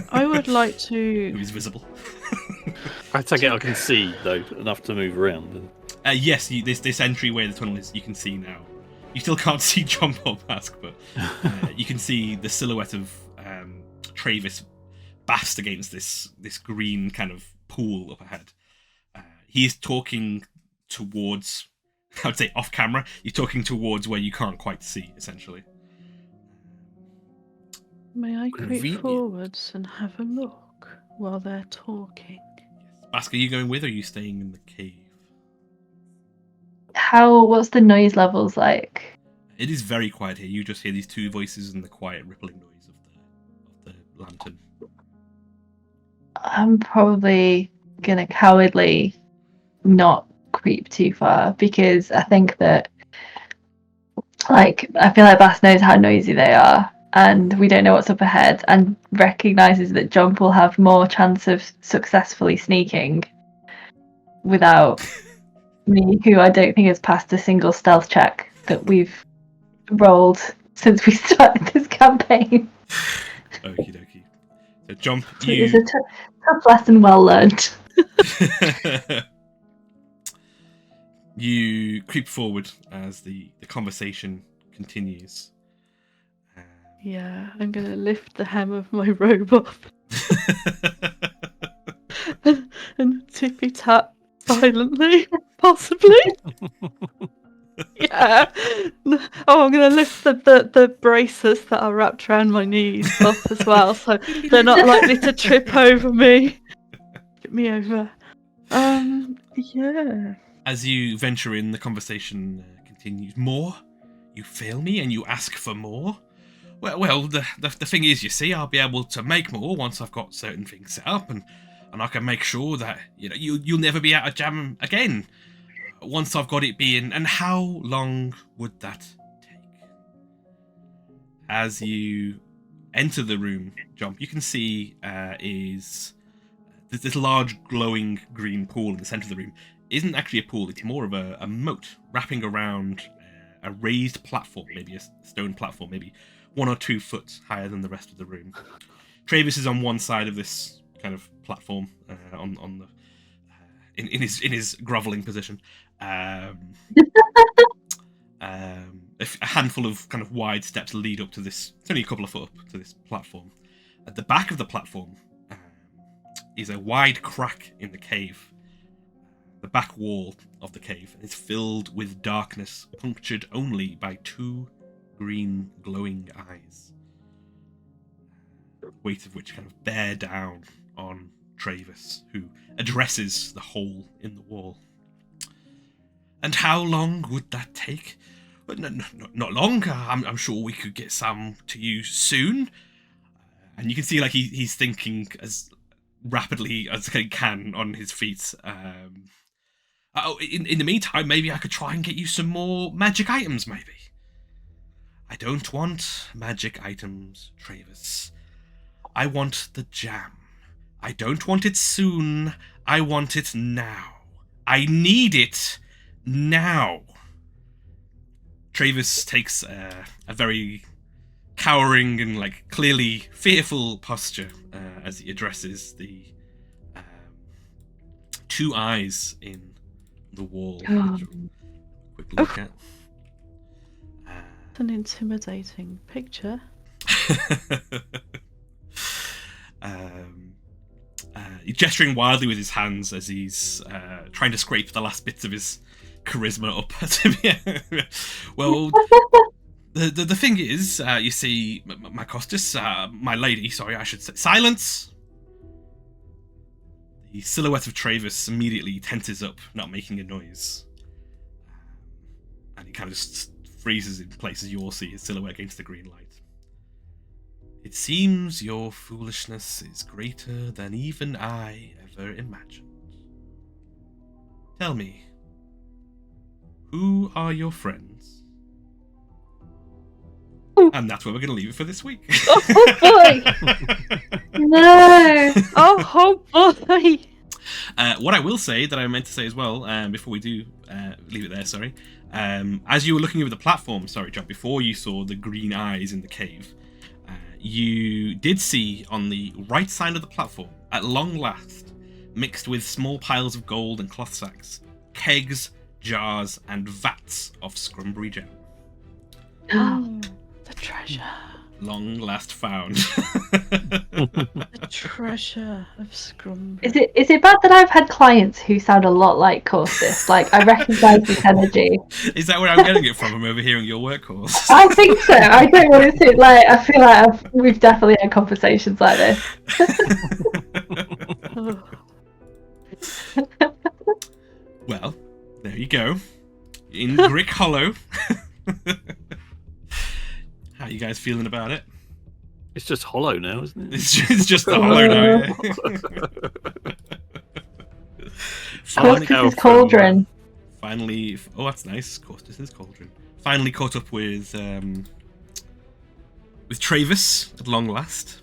I would like to. Who is visible. I take it I can see, though, enough to move around. Yes, this entryway, the tunnel is, you can see now. You still can't see Jomp or Basque, but you can see the silhouette of Traevous basked against this green kind of pool up ahead. He is talking towards, I would say off camera, he's talking towards where you can't quite see, essentially. May I Convenient. creep forwards and have a look while they're talking? Basque, are you going with, or are you staying in the cave? What's the noise levels like? It is very quiet here. You just hear these two voices and the quiet rippling noise of the lantern. I'm probably gonna cowardly not creep too far, because I think that, like, I feel like Bass knows how noisy they are, and we don't know what's up ahead, and recognises that Jomp will have more chance of successfully sneaking without me, who I don't think has passed a single stealth check that we've rolled since we started this campaign. Okie dokie. So Jomp, It's a tough lesson well learned. You creep forward as the conversation continues. Yeah, I'm gonna lift the hem of my robe up and tippy tap silently, possibly. Yeah. Oh, I'm gonna lift the braces that are wrapped around my knees up as well, so they're not likely to trip over me. Get me over. Yeah. As you venture in, the conversation continues. More? You fail me and you ask for more? Well, the thing is, you see, I'll be able to make more once I've got certain things set up, and I can make sure that you'll never be out of jam again once I've got it being. And how long would that take? As you enter the room, Jomp, you can see is this large glowing green pool in the center of the room. Isn't actually a pool, it's more of a moat wrapping around a raised platform, maybe a stone platform, maybe 1 or 2 foot higher than the rest of the room. Traevous is on one side of this kind of platform, on the in his groveling position. A handful of kind of wide steps lead up to this. It's only a couple of foot up to this platform. At the back of the platform is a wide crack in the cave. The back wall of the cave is filled with darkness, punctured only by 2 green glowing eyes, the weight of which kind of bear down on Traevous, who addresses the hole in the wall. And how long would that take? Not long. I'm sure we could get some to you soon. And you can see, like, he's thinking as rapidly as he can on his feet. In the meantime, maybe I could try and get you some more magic items, maybe. I don't want magic items, Traevous. I want the jam. I don't want it soon. I want it now. I need it now. Traevous takes a very cowering and, like, clearly fearful posture as he addresses the 2 eyes in the wall. Quick look at. It's an intimidating picture. He's gesturing wildly with his hands as he's trying to scrape the last bits of his charisma up. Well, the thing is, you see, my Caustice, my lady, sorry, I should say, silence. The silhouette of Traevous immediately tenses up, not making a noise. And he kind of just freezes in place as you all see his silhouette against the green light. It seems your foolishness is greater than even I ever imagined. Tell me, who are your friends? And that's where we're going to leave it for this week. Oh boy! No! Oh boy! What I will say that I meant to say as well, before we do leave it there, sorry. As you were looking over the platform, sorry, Jomp, before you saw the green eyes in the cave, you did see on the right side of the platform, at long last, mixed with small piles of gold and cloth sacks, kegs, jars, and vats of Scrumberry Jam. The treasure. Long last found. The treasure of Scrumberry. Is it bad that I've had clients who sound a lot like Caustice? Like, I recognise this energy. Is that where I'm getting it from? I'm overhearing your work calls. I think so. I don't want to like. I feel like we've definitely had conversations like this. Well, there you go. In Grick Hollow. How are you guys feeling about it? It's just hollow now, isn't it? It's just the hollow now. Yeah. Caustice's cauldron. Finally, oh, that's nice. Caustice's cauldron. Finally caught up with Traevous at long last.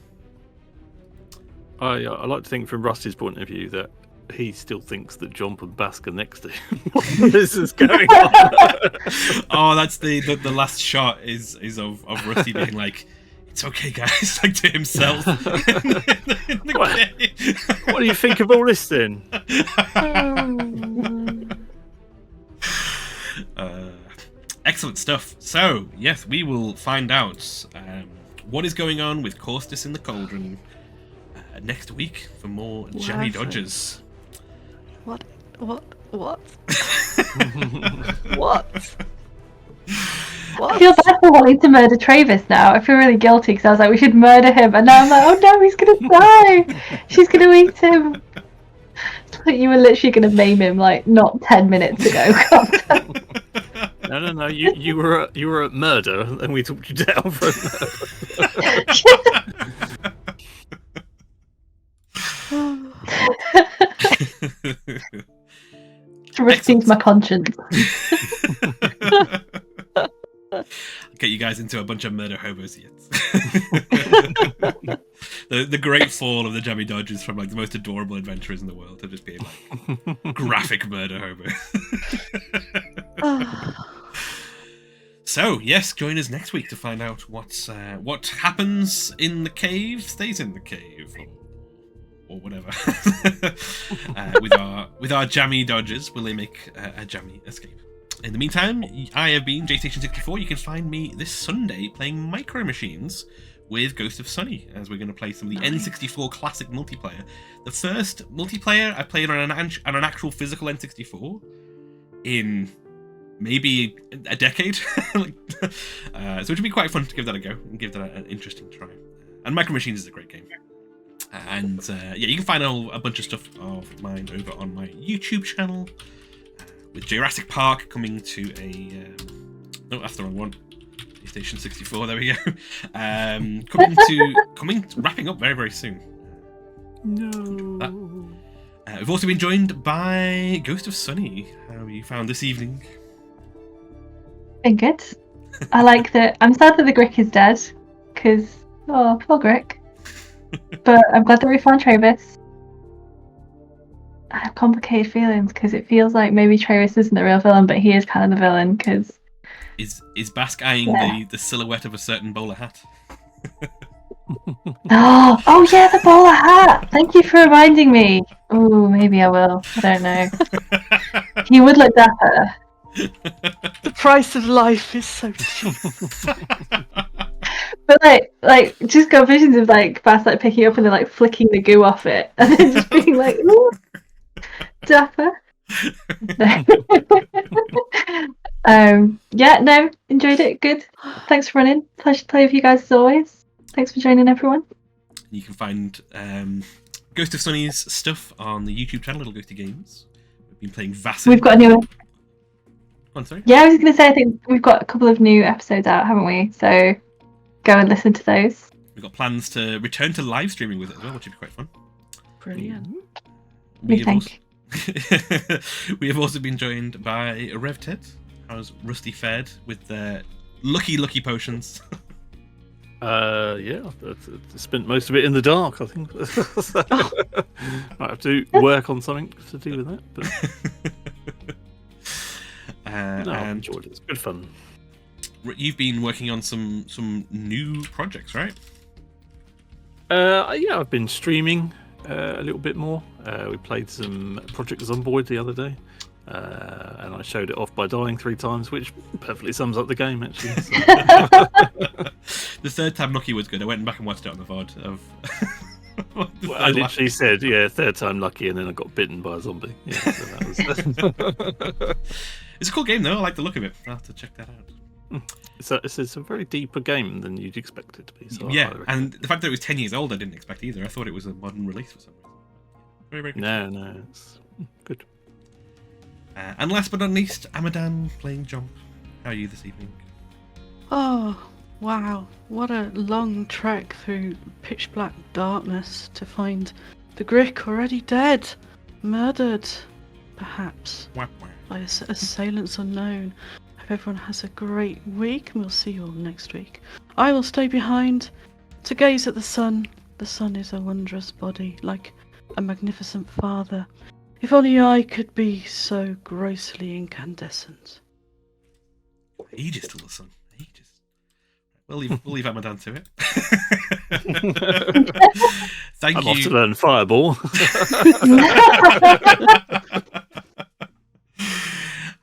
I like to think from Rusty's point of view that he still thinks that Jomp and Basque are next to him. What this is going on? Oh, that's the last shot is of Rusty being like, "It's okay, guys," like to himself. in the cave. What do you think of all this then? Excellent stuff. So, yes, we will find out what is going on with Caustice in the Cauldron next week for more Jammy Dodgers. What? What? What? I feel bad for wanting to murder Traevous now. I feel really guilty because I was like, we should murder him, and now I'm like, oh no, he's gonna die. She's gonna eat him. Like, you were literally gonna maim him like not 10 minutes ago. No. You were at murder, and we took you down for Risking my conscience. Get you guys into a bunch of murder hobos yet. the great fall of the Jammy Dodgers from like the most adorable adventurers in the world to just being like graphic murder hobos. So yes, join us next week to find out what happens in the cave stays in the cave, or whatever. with our Jammy Dodgers, will they make a jammy escape? In the meantime, I have been JStation64. You can find me this Sunday playing Micro Machines with Ghost of Sunny, as we're going to play some of the N64 classic multiplayer. The first multiplayer I played on an actual physical N64 in maybe a decade. So it would be quite fun to give that a go and give that an interesting try. And Micro Machines is a great game. And yeah, you can find a bunch of stuff of mine over on my YouTube channel. With Jurassic Park coming to a... no, that's the wrong one. PlayStation 64, there we go. Wrapping up very, very soon. No. We've also been joined by Ghost of Sunny. How have you found this evening? Been good. I like that. I'm sad that the Grick is dead, because, oh, poor Grick. But I'm glad that we found Traevous. I have complicated feelings because it feels like maybe Traevous isn't the real villain, but he is kind of the villain. Because is Basque eyeing the silhouette of a certain bowler hat? Oh yeah, the bowler hat. Thank you for reminding me. Oh, maybe I will. I don't know. He would look dapper. The price of life is so cheap. But like, just got visions of like Bass like picking up and then like flicking the goo off it, and then just being like, ooh, dapper. Yeah, no, enjoyed it. Good. Thanks for running. Pleasure to play with you guys as always. Thanks for joining, everyone. You can find Ghost of Sunny's stuff on the YouTube channel, Little Ghosty Games. We've been playing Vaesen. We've got a new. I'm sorry. Yeah, I was going to say I think we've got a couple of new episodes out, haven't we? So go and listen to those. We've got plans to return to live streaming with it as well, which would be quite fun. Brilliant. We think. We have also been joined by RevTed. How's Rusty fared with their lucky potions? Yeah, I spent most of it in the dark, I think. Might have to work on something to do with that. But... no, I enjoyed it. It's good fun. You've been working on some new projects, right? Yeah, I've been streaming a little bit more. We played some Project Zomboid the other day. And I showed it off by dying 3 times, which perfectly sums up the game, actually. So. The third time lucky was good. I went back and watched it on the VOD of. Well, I literally said, yeah, 3rd time lucky, and then I got bitten by a zombie. Yeah, so that was... It's a cool game, though. I like the look of it. I'll have to check that out. It's a very deeper game than you'd expect it to be. So yeah, and the fact that it was 10 years old, I didn't expect either. I thought it was a modern release for some reason. Very good. No, it's good. And last but not least, Amadan playing Jomp. How are you this evening? Oh, wow. What a long trek through pitch black darkness to find the Grick already dead. Murdered, perhaps, Wah, wah. by assailants unknown. Hope everyone has a great week, and we'll see you all next week. I will stay behind to gaze at the sun. The sun is a wondrous body, like a magnificent father. If only I could be so grossly incandescent. Aegis to the sun. Aegis. We'll leave Amadan to it. Thank I'm you. off to learn Fireball.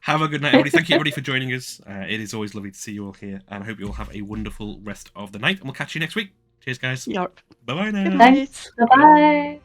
Have a good night, everybody. Thank you, everybody, for joining us. It is always lovely to see you all here, and I hope you all have a wonderful rest of the night. And we'll catch you next week. Cheers, guys. Yarp. Bye bye now. Good Thanks. Bye-bye.